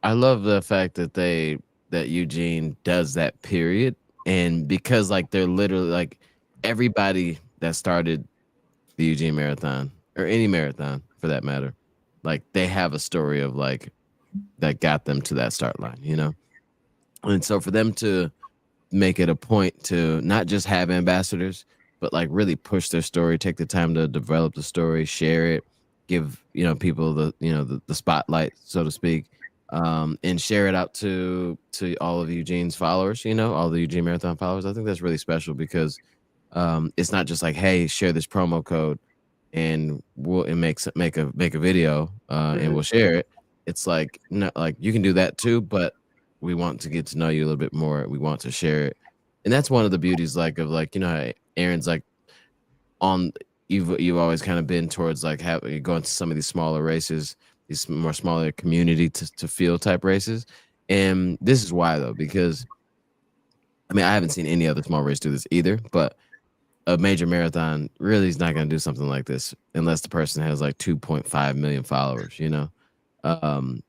Speaker 1: I love the fact that they that Eugene does that period, and because like they're literally like everybody that started the Eugene Marathon or any marathon for that matter, like they have a story of like that got them to that start line, you know? And so for them to make it a point to not just have ambassadors, but like really push their story, take the time to develop the story, share it, give, you know, people the, you know, the spotlight, so to speak, and share it out to all of Eugene's followers, you know, all the Eugene Marathon followers. I think that's really special because it's not just like, hey, share this promo code and we'll make a video and we'll share it. It's like, no, like you can do that too, but we want to get to know you a little bit more. We want to share it, and that's one of the beauties, like of like, you know, how Aaron's like on. You've always kind of been towards like going to some of these smaller races, these more smaller community to field type races, and this is why though, because I mean I haven't seen any other small race do this either, but a major marathon really is not going to do something like this unless the person has like 2.5 million followers, you know.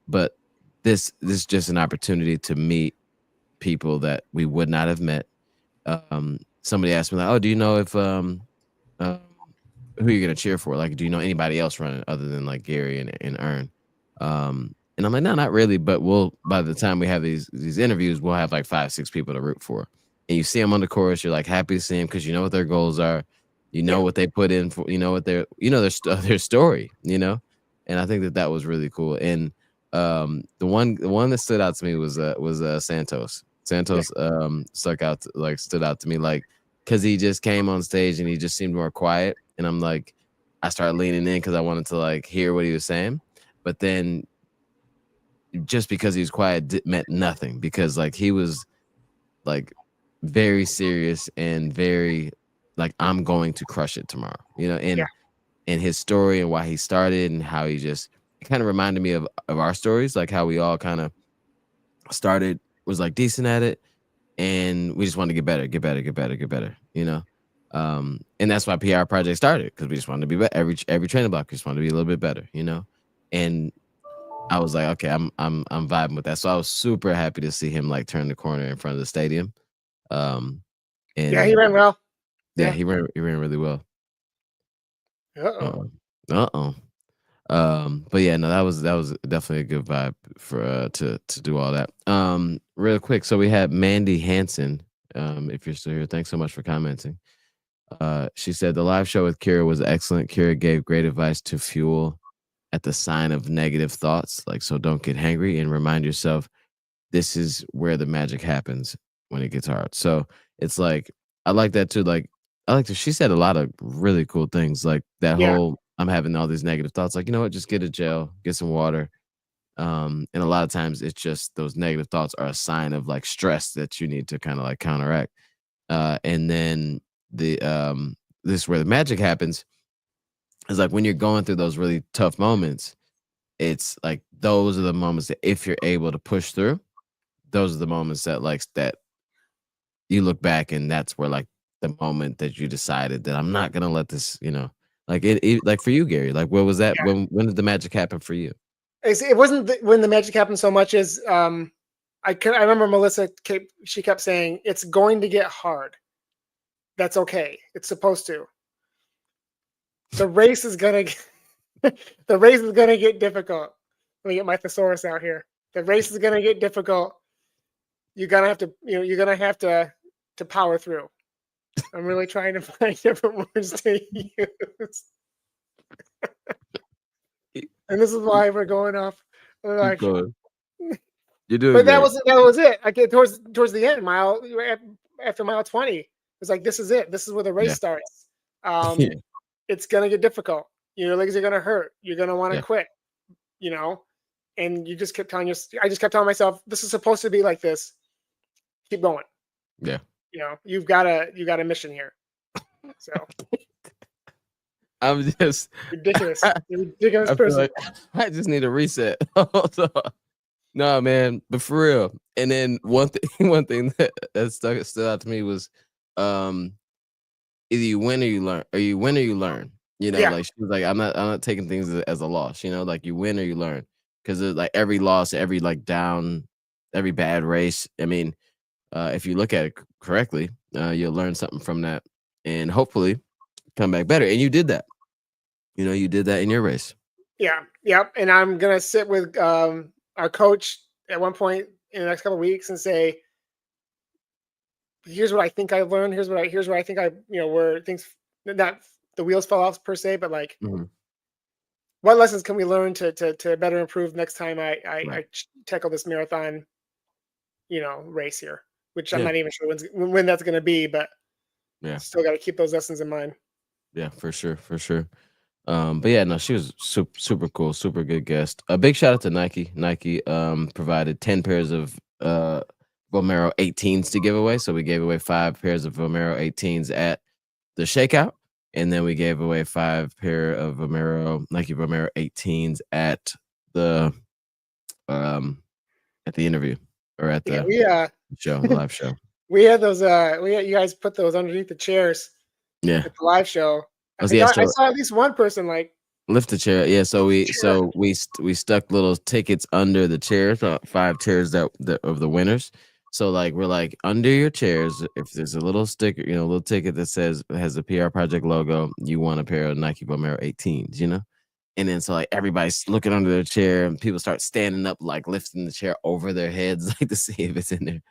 Speaker 1: But this is just an opportunity to meet people that we would not have met. Somebody asked me like, "Oh, do you know if who you're gonna cheer for? Like, do you know anybody else running other than like Gary and Ern?" And I'm like, "No, not really, but we'll by the time we have these interviews, we'll have like 5-6 people to root for." And you see them on the course, you're like happy to see them because you know what their goals are, you know what they put in for, you know what their story, you know. And I think that was really cool. And the one that stood out to me was Santos. Santos stood out to me like because he just came on stage and he just seemed more quiet. And I'm like, I started leaning in because I wanted to like hear what he was saying, but then just because he was quiet meant nothing because like he was like very serious and very like I'm going to crush it tomorrow, you know, and his story and why he started and how he just it kind of reminded me of our stories, like how we all kind of started was like decent at it and we just wanted to get better, you know. And that's why PR Project started because we just wanted to be better. Every training block, we just wanted to be a little bit better, you know. And I was like, okay, I'm vibing with that. So I was super happy to see him like turn the corner in front of the stadium. And
Speaker 3: yeah, he ran well.
Speaker 1: Yeah, he ran really well. But yeah, no, that was definitely a good vibe for to do all that. Real quick, so we had Mandy Hansen. If you're still here, thanks so much for commenting. She said the live show with Kira was excellent. Kira gave great advice to fuel at the sign of negative thoughts, like so don't get hangry and remind yourself this is where the magic happens when it gets hard. So it's like I like that too. Like I like that she said a lot of really cool things, like that whole I'm having all these negative thoughts. Like, you know what, just get a gel, get some water. And a lot of times it's just those negative thoughts are a sign of like stress that you need to kind of like counteract. And then the this is where the magic happens is like when you're going through those really tough moments, it's like those are the moments that if you're able to push through, those are the moments that like that you look back and that's where like the moment that you decided that I'm not gonna let this, you know, like it like for you, Gary, like what was that when did the magic happen for you?
Speaker 3: It wasn't when the magic happened so much as I remember Melissa kept saying it's going to get hard. That's okay. It's supposed to. The race is gonna get difficult. Let me get my thesaurus out here. The race is gonna get difficult. You're gonna have to power through. I'm really trying to find different words to use. And this is why we're going off. Like,
Speaker 1: you're doing
Speaker 3: but that
Speaker 1: great.
Speaker 3: was it. I get towards the end, after mile 20. It's like this is it. This is where the race starts. It's gonna get difficult. Your legs are gonna hurt. You're gonna want to quit. You know, and you just kept telling I just kept telling myself, this is supposed to be like this. Keep going.
Speaker 1: Yeah.
Speaker 3: You know, you got a mission here. So
Speaker 1: I'm just
Speaker 3: ridiculous. Ridiculous person.
Speaker 1: Like I just need a reset. No, man, but for real. And then one thing that stood out to me was either you win or you learn. You know, like she was like, I'm not taking things as a loss, you know, like you win or you learn. Because like every loss, every like down every bad race. I mean, if you look at it correctly, you'll learn something from that, and hopefully come back better. And you did that. You did that in your race.
Speaker 3: Yeah. Yep. And I'm gonna sit with our coach at one point in the next couple of weeks and say, here's what I think I've learned. Here's what I think where things, not the wheels fell off per se, but like what lessons can we learn to better improve next time I tackle this marathon, race here, which I'm not even sure when that's going to be, but still got to keep those lessons in mind.
Speaker 1: Yeah, for sure. But yeah, no, she was super cool, super good guest. A big shout out to Nike. Nike provided 10 pairs of Vomero 18s to give away. So we gave away 5 pairs of Vomero 18s at the Shakeout, and then we gave away 5 pair of Nike Vomero 18s at the interview or at the show, the live show.
Speaker 3: We had those. You guys put those underneath the chairs.
Speaker 1: Yeah,
Speaker 3: at the live show. I saw at least one person like
Speaker 1: lift the chair. Yeah, so we stuck little tickets under the chairs, 5 chairs of the winners. So like we're like under your chairs, if there's a little sticker, a little ticket that has the PR Project logo, you want a pair of Nike Vomero 18s, And then so like everybody's looking under their chair, and people start standing up, like lifting the chair over their heads, like to see if it's in there.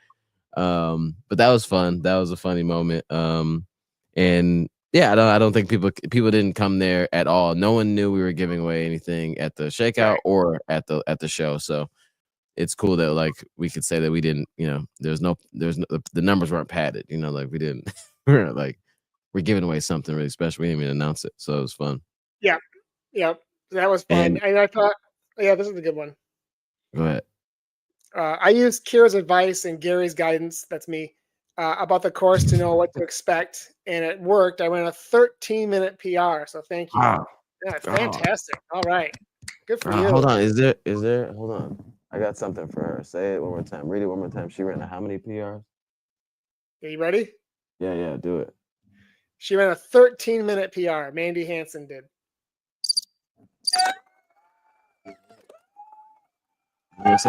Speaker 1: But that was fun. That was a funny moment. And yeah, I don't think people didn't come there at all. No one knew we were giving away anything at the Shakeout or at the show. So it's cool that like we could say that we didn't, there's no the numbers weren't padded, like we didn't we're giving away something really special. We didn't even announce it. So it was fun.
Speaker 3: Yeah. That was fun. And I thought, this is a good one.
Speaker 1: Go ahead.
Speaker 3: I used Kira's advice and Gary's guidance, that's me, about the course to know what to expect. And it worked. I ran a 13-minute PR. So thank you.
Speaker 1: Wow.
Speaker 3: Yeah, fantastic. All right. Good for you.
Speaker 1: Hold on. Is there, hold on. I got something for her. Say it one more time. Read it one more time. She ran how many PRs?
Speaker 3: Are you ready?
Speaker 1: Yeah, do it.
Speaker 3: She ran a 13-minute PR. Mandy Hansen did.
Speaker 1: It's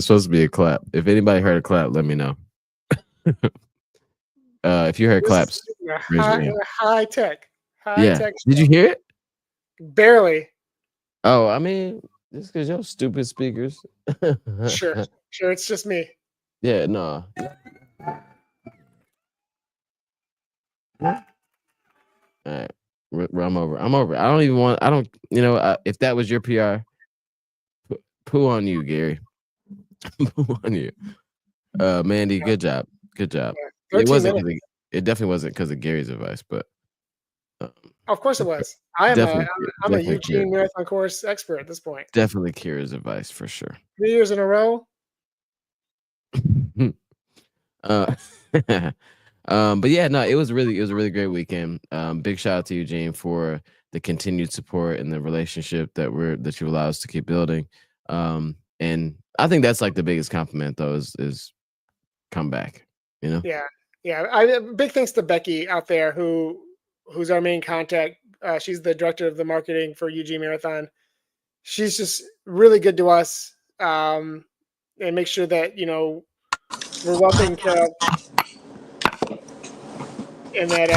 Speaker 1: supposed to be a clap. If anybody heard a clap, let me know. If you heard claps,
Speaker 3: high tech.
Speaker 1: Tech. Did you hear it?
Speaker 3: Barely.
Speaker 1: Oh, I mean, just because you're stupid speakers.
Speaker 3: Sure. It's just me.
Speaker 1: Yeah, no. All right. I'm over. I don't, if that was your PR, poo on you, Gary. Poo on you. Mandy, good job. Yeah, it definitely wasn't because of Gary's advice, but
Speaker 3: of course it was. I'm a Eugene Marathon course expert at this point.
Speaker 1: Definitely Kira's advice for sure.
Speaker 3: 3 years in a row.
Speaker 1: But yeah, no, it was a really great weekend. Big shout out to Eugene for the continued support and the relationship that you allow us to keep building. And I think that's like the biggest compliment though is come back,
Speaker 3: Yeah. Big thanks to Becky out there who's our main contact. She's the director of the marketing for Eugene Marathon. She's just really good to us, and make sure that we're well taken care of. And that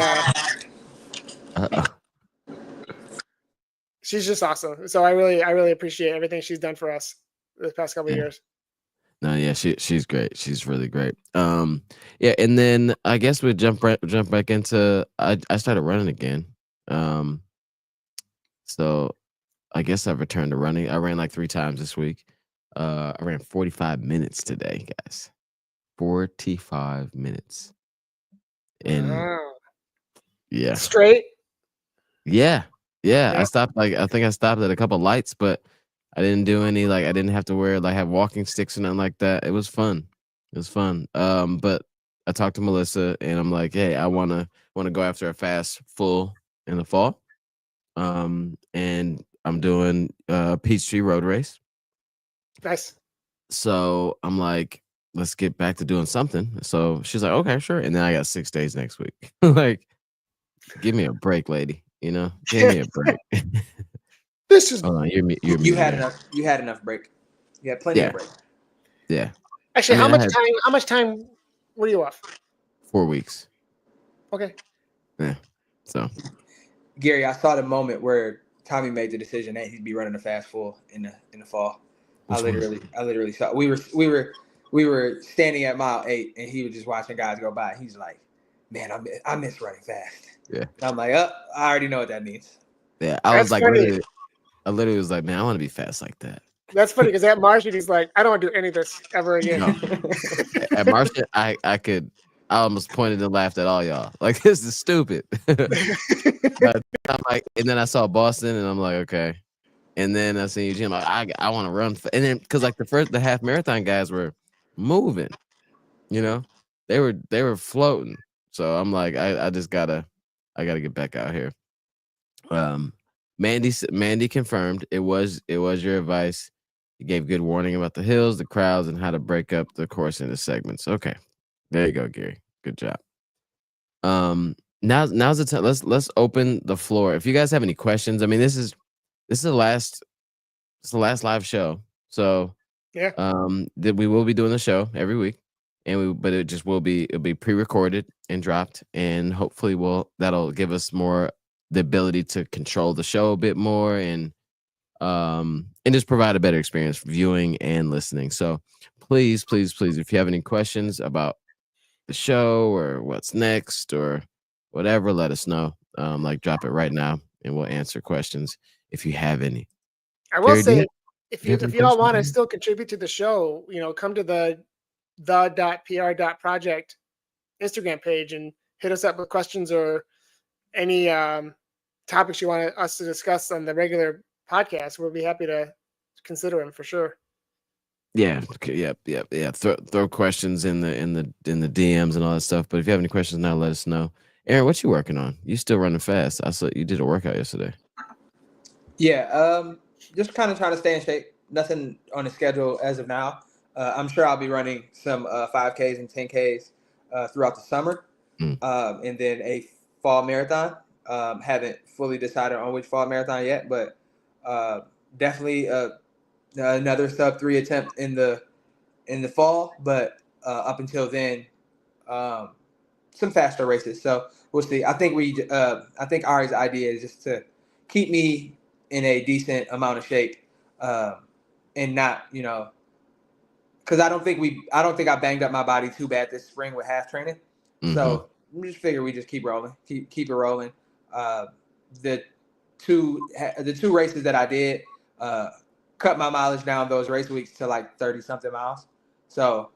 Speaker 3: she's just awesome. So I really appreciate everything she's done for us the past couple of years.
Speaker 1: No, yeah, she's great. She's really great. Yeah, and then I guess we jump back into I started running again. So I guess I've returned to running. I ran like 3 times this week. I ran 45 minutes today, guys. 45 minutes. And yeah.
Speaker 3: Straight?
Speaker 1: Yeah. I stopped I think I stopped at a couple lights, but I didn't do any I didn't have to have walking sticks or nothing like that. It was fun. But I talked to Melissa and I'm like, hey, I wanna go after a fast full in the fall. And I'm doing Peachtree Road Race.
Speaker 3: Nice.
Speaker 1: So I'm like, let's get back to doing something. So she's like, okay, sure. And then I got 6 days next week. Like, give me a break, lady. You know, give me a break.
Speaker 3: This is
Speaker 1: Hold on, you're
Speaker 2: You
Speaker 1: muted,
Speaker 2: had
Speaker 1: man.
Speaker 2: enough. You had enough break. You had plenty
Speaker 1: Yeah.
Speaker 2: of break.
Speaker 1: Yeah,
Speaker 3: actually
Speaker 1: I mean, I had
Speaker 3: how much time were you off?
Speaker 1: 4 weeks.
Speaker 3: Okay.
Speaker 1: Yeah, so
Speaker 2: Gary, I saw the moment where Tommy made the decision that he'd be running a fast full in the fall.
Speaker 1: Which
Speaker 2: I
Speaker 1: one?
Speaker 2: literally saw. We were standing at mile 8, and he was just watching guys go by. He's like, "Man, I miss running fast."
Speaker 1: Yeah.
Speaker 2: And I'm like, "Oh, I already know what that means."
Speaker 1: Yeah, I
Speaker 3: That's
Speaker 1: was like,
Speaker 3: funny.
Speaker 1: I literally was like, man, I want to be fast like that.
Speaker 3: That's funny because at Martian he's like, I don't want to do any of this ever again.
Speaker 1: No. At Martian, I almost pointed and laughed at all y'all. Like, this is stupid. But I'm like, and then I saw Boston, and I'm like, okay. And then I seen Eugene. I'm like, I want to run. And then because like the half marathon guys were moving, you know, they were floating. So I'm like, I gotta get back out here. Mandy confirmed it was your advice. You gave good warning about the hills, the crowds, and how to break up the course into segments. Okay, there you go, Gary. Good job. Now's the time. Let's open the floor. If you guys have any questions, I mean, this is the last live show. So
Speaker 3: Yeah.
Speaker 1: that we will be doing the show every week, but it'll be pre-recorded and dropped, and hopefully that'll give us more the ability to control the show a bit more and just provide a better experience viewing and listening. So please, if you have any questions about the show or what's next or whatever, let us know. Like drop it right now and we'll answer questions if you have any.
Speaker 3: I will
Speaker 1: Gary,
Speaker 3: say if
Speaker 1: you have any
Speaker 3: you all want to
Speaker 1: questions?
Speaker 3: still contribute to the show, come to the.pr.project Instagram page and hit us up with questions or any topics you want us to discuss on the regular podcast. We'll be happy to consider them for sure.
Speaker 1: Yeah. Okay, yeah. Throw questions in the DMs and all that stuff. But if you have any questions now, let us know. Aaron, what you working on? You still running fast? I saw you did a workout yesterday.
Speaker 2: Yeah, just kind of trying to stay in shape. Nothing on the schedule as of now. I'm sure I'll be running some 5Ks and 10Ks throughout the summer, and then a fall marathon. Haven't fully decided on which fall marathon yet, but definitely another sub-3 attempt in the fall. But up until then, some faster races. So we'll see. I think Ari's idea is just to keep me in a decent amount of shape, and not, because I don't think I banged up my body too bad this spring with half training.
Speaker 1: Mm-hmm.
Speaker 2: So we just figure we just keep rolling, keep it rolling. The two races that I did cut my mileage down those race weeks to like 30 something miles. So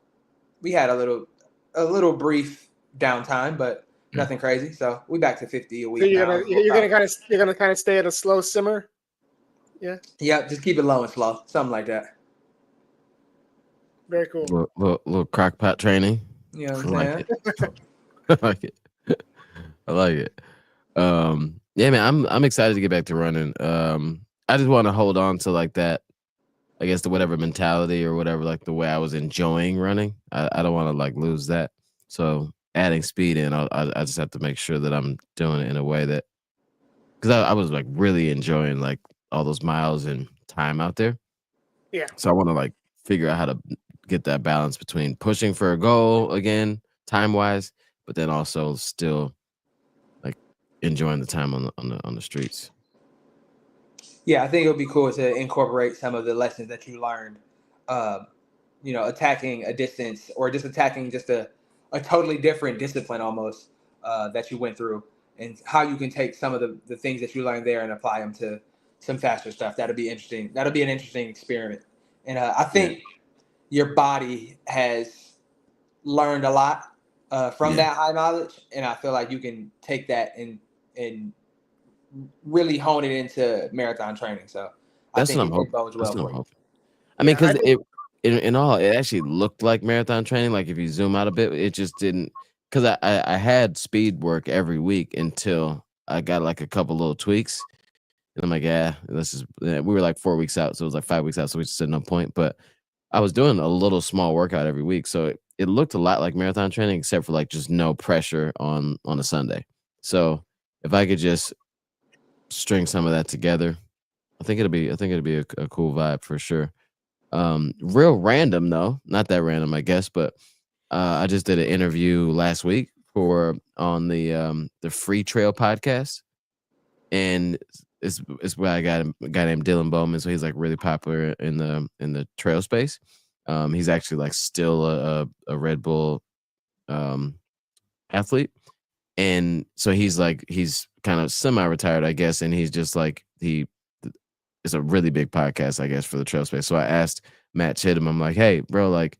Speaker 2: we had a little brief downtime, but nothing crazy. So we back to 50 a week.
Speaker 3: So you're gonna kind of stay at a slow simmer. Yeah.
Speaker 2: Yeah, just keep it low and slow, something like that.
Speaker 3: Very cool.
Speaker 1: Little crock pot training.
Speaker 2: You know what I'm saying?
Speaker 1: I like it. I like it. Yeah, man, I'm excited to get back to running. I just want to hold on to like that, I guess, the whatever mentality or whatever, like the way I was enjoying running. I don't want to like lose that. So adding speed in, I just have to make sure that I'm doing it in a way that, because I was like really enjoying like all those miles and time out there.
Speaker 3: Yeah.
Speaker 1: So I want to like figure out how to get that balance between pushing for a goal again, time wise, but then also still like enjoying the time on the streets.
Speaker 2: Yeah, I think it would be cool to incorporate some of the lessons that you learned, attacking a distance or just attacking just a totally different discipline almost that you went through, and how you can take some of the things that you learned there and apply them to some faster stuff. That'll be interesting. That'll be an interesting experiment. And I think your body has learned a lot from that high mileage, and I feel like you can take that and really hone it into marathon training. So
Speaker 1: That's
Speaker 2: I think
Speaker 1: what I'm
Speaker 2: it bodes well for you.
Speaker 1: I mean, because it actually looked like marathon training. Like if you zoom out a bit, it just didn't. Because I had speed work every week until I got like a couple little tweaks, and I'm like, we were like 4 weeks out, so it was like 5 weeks out, so we just said no point. But I was doing a little small workout every week, so it looked a lot like marathon training, except for like just no pressure on a Sunday. So if I could just string some of that together. I think it'll be a cool vibe for sure. Real random though, not that random, I guess, but I just did an interview last week on the Free Trail podcast, and it's where I got a guy named Dylan Bowman, so he's like really popular in the trail space. He's actually like still a Red Bull athlete, and so he's kind of semi-retired, I guess, and he's just like it's a really big podcast, I guess, for the trail space. So I asked Matt Chittum, I'm like, hey, bro, like,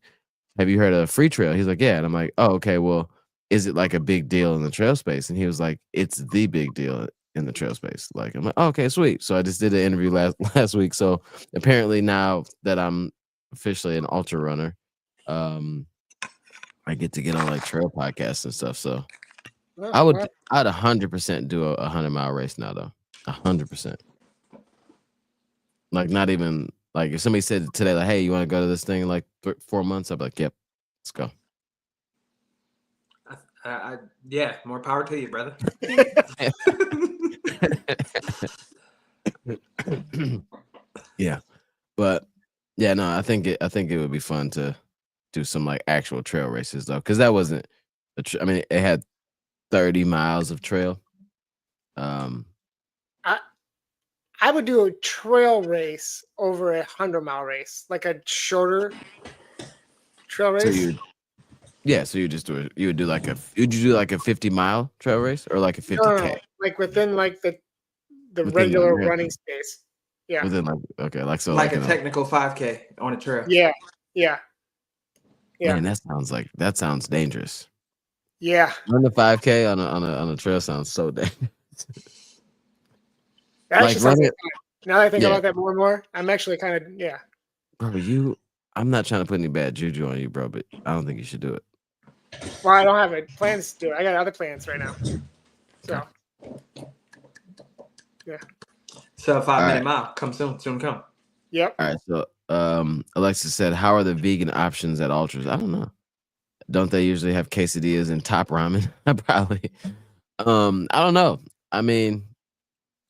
Speaker 1: have you heard of Free Trail? He's like, yeah. And I'm like, oh, okay, well, is it like a big deal in the trail space? And he was like, it's the big deal in the trail space. Like, I'm like, oh, okay, sweet. So I just did an interview last week. So apparently now that I'm officially an ultra runner, I get to get on like trail podcasts and stuff. So I'd 100% do a 100-mile race now, though. 100%. Like, not even like if somebody said today, like, hey, you want to go to this thing in like 4 months? I'd be like, yep, let's go.
Speaker 2: Yeah, more power to you, brother.
Speaker 1: Yeah, but yeah, no, I think it would be fun to do some like actual trail races though, because that wasn't I mean, it had 30 miles of trail.
Speaker 3: I would do a trail race over a 100-mile race, like a shorter trail race.
Speaker 1: So you would do like a 50-mile trail race or like a 50K?
Speaker 3: No, like within like the regular running space. Yeah.
Speaker 1: Within like like so
Speaker 2: like a technical 5K on a trail.
Speaker 3: Yeah.
Speaker 1: Man, that sounds dangerous.
Speaker 3: Yeah.
Speaker 1: On the 5K on a trail sounds so dangerous.
Speaker 3: Like now that I think about that more and more, I'm actually kind of
Speaker 1: Bro, I'm not trying to put any bad juju on you, bro, but I don't think you should do it.
Speaker 3: Well, I don't have plans to do it. I got other plans right now. So yeah.
Speaker 2: So 5-minute mile, come soon come.
Speaker 3: Yep.
Speaker 1: All right. So Alexis said, how are the vegan options at Ultras? I don't know. Don't they usually have quesadillas and top ramen? Probably. I don't know. I mean,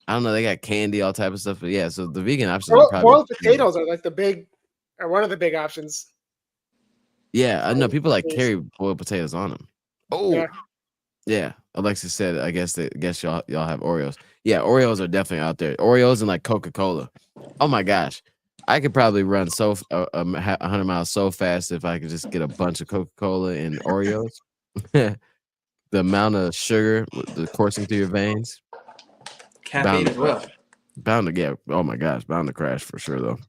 Speaker 1: I don't know. They got candy, all type of stuff, but yeah. So the vegan options are probably
Speaker 3: boiled potatoes are like one of the big options.
Speaker 1: Yeah, I know people like carry boiled potatoes on them. Oh, yeah. Alexis said, I guess y'all have Oreos. Yeah, Oreos are definitely out there. Oreos and like Coca-Cola. Oh my gosh, I could probably run 100 miles so fast if I could just get a bunch of Coca-Cola and Oreos. The amount of sugar coursing through your veins.
Speaker 2: Caffeine as well.
Speaker 1: Bound to get. Oh my gosh, bound to crash for sure though.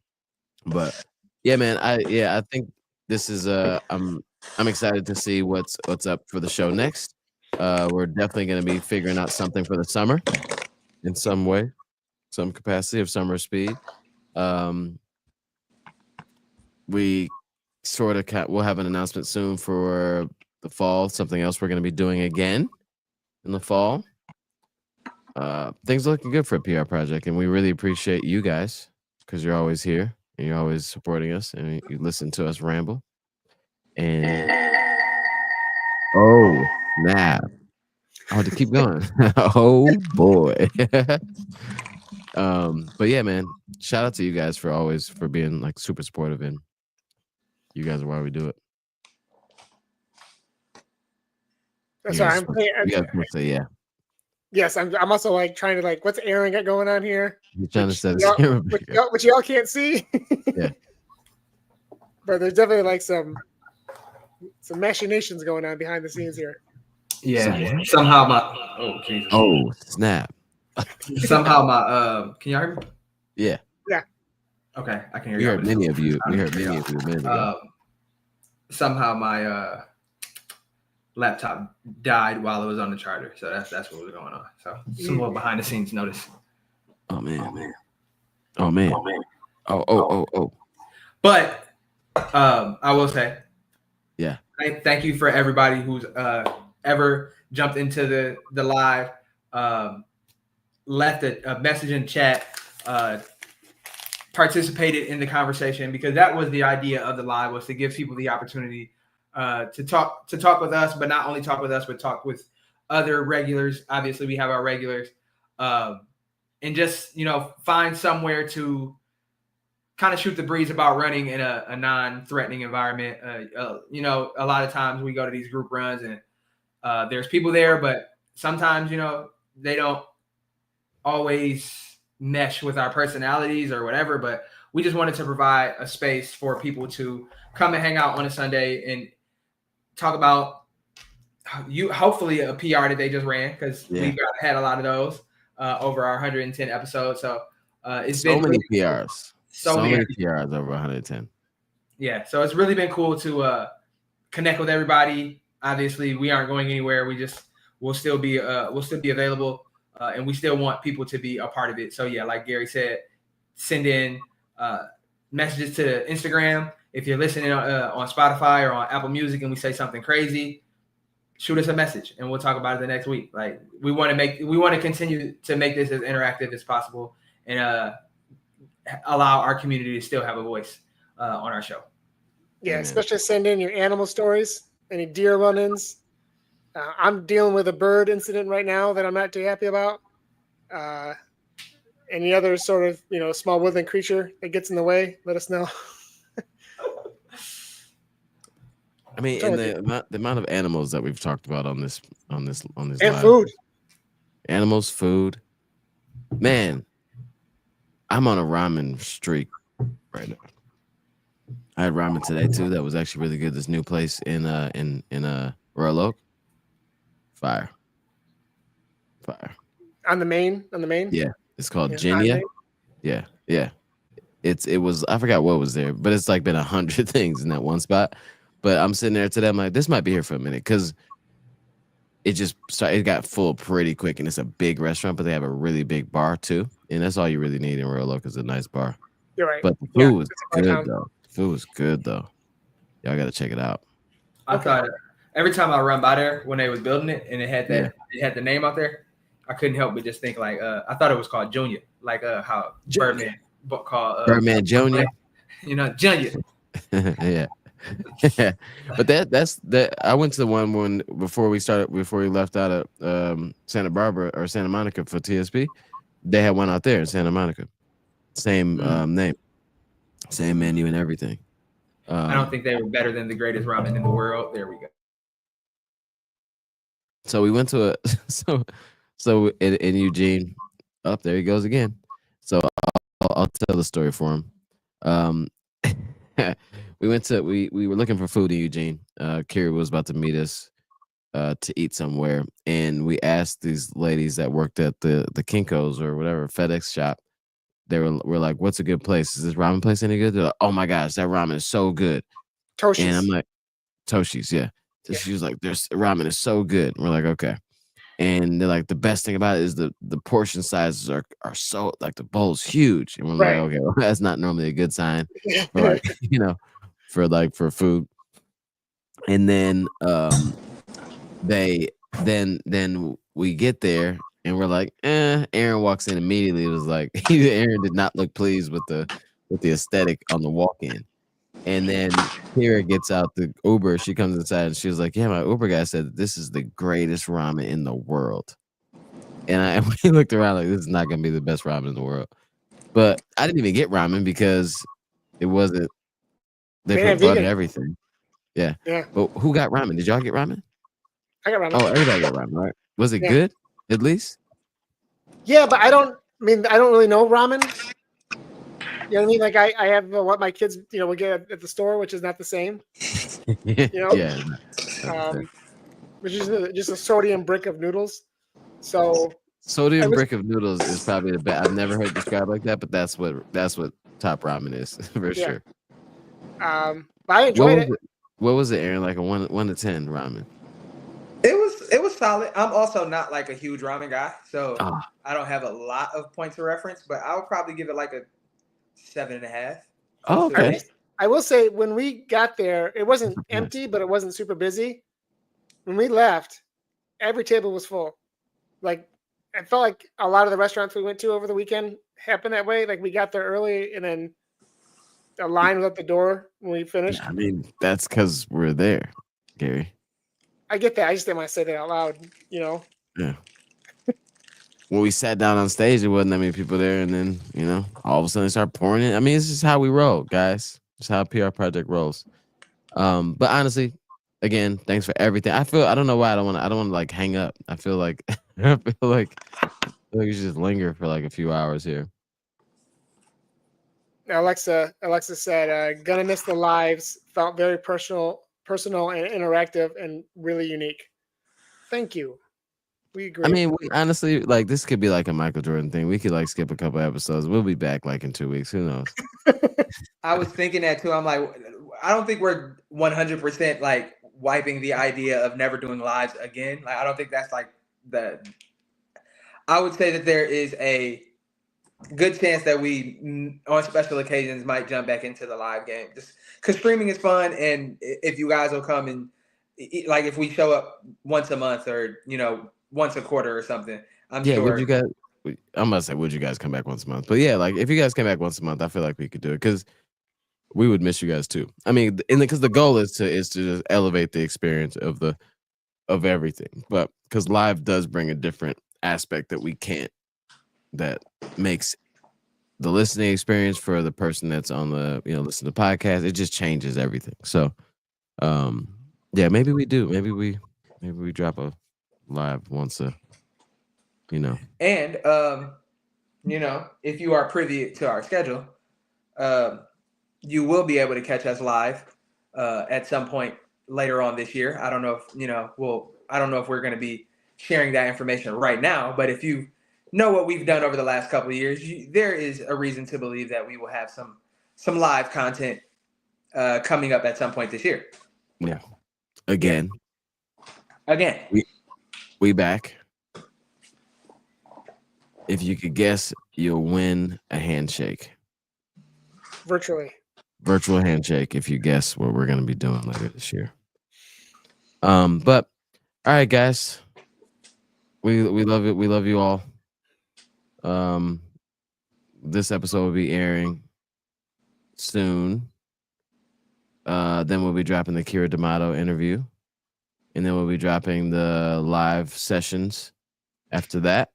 Speaker 1: But yeah, man. I think this is I'm excited to see what's up for the show next. We're definitely going to be figuring out something for the summer in some way, some capacity of summer speed. We sort of we'll have an announcement soon for the fall. Something else we're going to be doing again in the fall. Things are looking good for a PR project, and we really appreciate you guys because you're always here and you're always supporting us and you listen to us ramble. And oh snap! Oh, to keep going. Oh boy. But yeah, man. Shout out to you guys for being like super supportive, and you guys are why we do it.
Speaker 3: Sorry,
Speaker 1: yeah.
Speaker 3: Yes, I'm also like trying to like, what's Aaron got going on here?
Speaker 1: You're trying to set
Speaker 3: which y'all can't see.
Speaker 1: Yeah.
Speaker 3: But there's definitely like some machinations going on behind the scenes here.
Speaker 2: Yeah. Somehow my Jesus.
Speaker 1: Oh snap.
Speaker 2: Somehow my can you hear me?
Speaker 1: Yeah.
Speaker 3: Yeah.
Speaker 2: Okay, I can hear
Speaker 1: you.
Speaker 2: We
Speaker 1: heard many of you a minute ago.
Speaker 2: Somehow my laptop died while it was on the charger, so that's what was going on. So some little behind the scenes notice.
Speaker 1: Oh man. Oh. But
Speaker 2: I will say,
Speaker 1: yeah.
Speaker 2: Thank you for everybody who's ever jumped into the live, left a message in chat, participated in the conversation, because that was the idea of the live, was to give people the opportunity to talk with us, but not only talk with us, but talk with other regulars. Obviously, we have our regulars, and just find somewhere to kind of shoot the breeze about running in a non-threatening environment. A lot of times we go to these group runs and there's people there, but sometimes they don't always mesh with our personalities or whatever. But we just wanted to provide a space for people to come and hang out on a Sunday and talk about hopefully a PR that they just ran, because we've had a lot of those over our 110 episodes. So it's
Speaker 1: so
Speaker 2: been
Speaker 1: many
Speaker 2: really,
Speaker 1: PRs. So many PRs over 110.
Speaker 2: Yeah, so it's really been cool to connect with everybody. Obviously, we aren't going anywhere. We'll still be available, and we still want people to be a part of it. So yeah, like Gary said, send in messages to Instagram. If you're listening on Spotify or on Apple Music and we say something crazy, shoot us a message and we'll talk about it the next week. Like we want to continue to make this as interactive as possible and allow our community to still have a voice on our show.
Speaker 3: Yeah, especially send in your animal stories, any deer run-ins. I'm dealing with a bird incident right now that I'm not too happy about. Any other sort of, small woodland creature that gets in the way, let us know.
Speaker 1: I mean, and the amount of animals that we've talked about on this
Speaker 3: and
Speaker 1: live.
Speaker 3: Food.
Speaker 1: Animals, food. Man, I'm on a ramen streak right now. I had ramen today too. That was actually really good. This new place in Royal Oak. Fire.
Speaker 3: On the main?
Speaker 1: Yeah. It's called Genia. Yeah. It was, I forgot what was there, but it's like been 100 things in that one spot. But I'm sitting there today, I'm like, this might be here for a minute, because it got full pretty quick, and it's a big restaurant, but they have a really big bar too. And that's all you really need in Royal Oak, is a nice bar.
Speaker 3: You're right.
Speaker 1: But the food was good though. Food was good though. Y'all gotta check it out.
Speaker 2: I thought every time I run by there when they was building it and it had the name out there, I couldn't help but just think like I thought it was called Junior, like how Birdman called
Speaker 1: Birdman Junior.
Speaker 2: Junior.
Speaker 1: Yeah. But that's I went to the one before we left out of Santa Barbara or Santa Monica for TSP. They had one out there in Santa Monica. Same name, same menu and everything.
Speaker 2: I don't think they were better than the greatest ramen in the world. There we go.
Speaker 1: So we went to so in Eugene. Oh, there he goes again. So I'll tell the story for him. We were looking for food in Eugene. Kira was about to meet us to eat somewhere, and we asked these ladies that worked at the Kinko's or whatever FedEx shop. We're like, "What's a good place? Is this ramen place any good?" They're like, "Oh my gosh, that ramen is so good."
Speaker 3: Toshi's.
Speaker 1: And I'm like, "Toshi's, yeah." So she was like, "There's ramen is so good." And we're like, "Okay." And they're like, the best thing about it is the portion sizes are so, like, the bowl's huge. And we're like, okay, well, that's not normally a good sign for, like, for food. And then then we get there and we're like, Aaron walks in immediately. It was like Aaron did not look pleased with the aesthetic on the walk-in. And then Kira gets out the Uber. She comes inside and she was like, "Yeah, my Uber guy said this is the greatest ramen in the world." And we looked around like, this is not gonna be the best ramen in the world. But I didn't even get ramen because it wasn't. They put butter and everything. Yeah. But who got ramen? Did y'all get ramen?
Speaker 3: I got ramen.
Speaker 1: Oh, everybody got ramen, right? Was it good? At least. Yeah,
Speaker 3: but I don't really know ramen. You know what I mean? Like I have what my kids, would get at the store, which is not the same.
Speaker 1: Yeah.
Speaker 3: Which is just a sodium brick of noodles. So
Speaker 1: sodium brick of noodles is probably the best. I've never heard it described like that, but that's what top ramen is for sure.
Speaker 3: But I enjoyed it.
Speaker 1: What was it, Aaron? Like a 1 to 10 ramen?
Speaker 2: It was solid. I'm also not like a huge ramen guy, so I don't have a lot of points of reference, but I would probably give it like a 7.5.
Speaker 1: Oh, okay.
Speaker 3: I will say when we got there, it wasn't empty, but it wasn't super busy. When we left, every table was full. Like, I felt like a lot of the restaurants we went to over the weekend happened that way. Like, we got there early and then the line was at the door when we finished.
Speaker 1: I mean, that's because we're there, Gary.
Speaker 3: I get that. I just didn't want to say that out loud,
Speaker 1: Yeah. when we sat down on stage, there wasn't that many people there, and then all of a sudden they start pouring in. I mean, it's just how we roll, guys. It's how a PR project rolls. But honestly, again, thanks for everything. I don't know why I don't want to like hang up. I feel like we should just linger for like a few hours here.
Speaker 3: Alexa said, "Gonna miss the lives. Felt very personal and interactive, and really unique." Thank you. We agree.
Speaker 1: I mean, we honestly like this could be like a Michael Jordan thing. We could like skip a couple episodes. We'll be back like in 2 weeks. Who knows?
Speaker 2: I was thinking that too. I'm like, I don't think we're 100% like wiping the idea of never doing lives again. Like, I don't think that's like I would say that there is a good chance that we, on special occasions, might jump back into the live game. Just because streaming is fun, and if you guys will come and like if we show up once a month or once a quarter or something, I'm sure.
Speaker 1: Would you guys? I'm about to say, would you guys come back once a month? But yeah, like if you guys came back once a month, I feel like we could do it because we would miss you guys too. I mean, because the goal is to just elevate the experience of everything. But because live does bring a different aspect that makes the listening experience for the person that's on the listen to the podcast. It just changes everything. So, yeah, maybe we do. Maybe we drop a live once a.
Speaker 2: And if you are privy to our schedule, you will be able to catch us live at some point later on this year. I don't know if I don't know if we're going to be sharing that information right now, but if you know what we've done over the last couple of years, there is a reason to believe that we will have some live content coming up at some point this year.
Speaker 1: Yeah. Again. We back. If you could guess, you'll win a handshake. Virtual handshake if you guess what we're going to be doing later this year. But all right, guys. We love it. We love you all. This episode will be airing soon. Then we'll be dropping the Kira D'Amato interview. And then we'll be dropping the live sessions after that.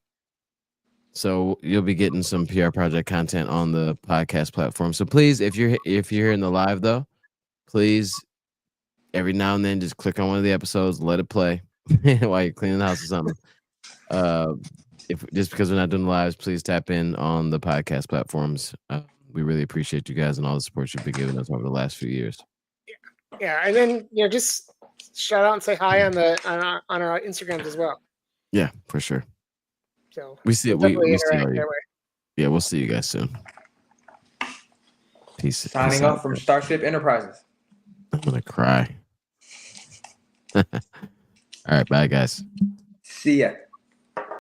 Speaker 1: So you'll be getting some PR project content on the podcast platform. So please, if you're here in the live though, please every now and then just click on one of the episodes, let it play while you're cleaning the house or something. If just because we're not doing lives, please tap in on the podcast platforms. We really appreciate you guys and all the support you've been giving us over the last few years.
Speaker 3: Yeah, and then just shout out and say hi on our Instagrams as well.
Speaker 1: Yeah, for sure.
Speaker 3: So
Speaker 1: we see it. We see you. Yeah, we'll see you guys soon. Peace.
Speaker 2: Signing off from Starship Enterprises.
Speaker 1: I'm gonna cry. All right, bye guys.
Speaker 2: See ya.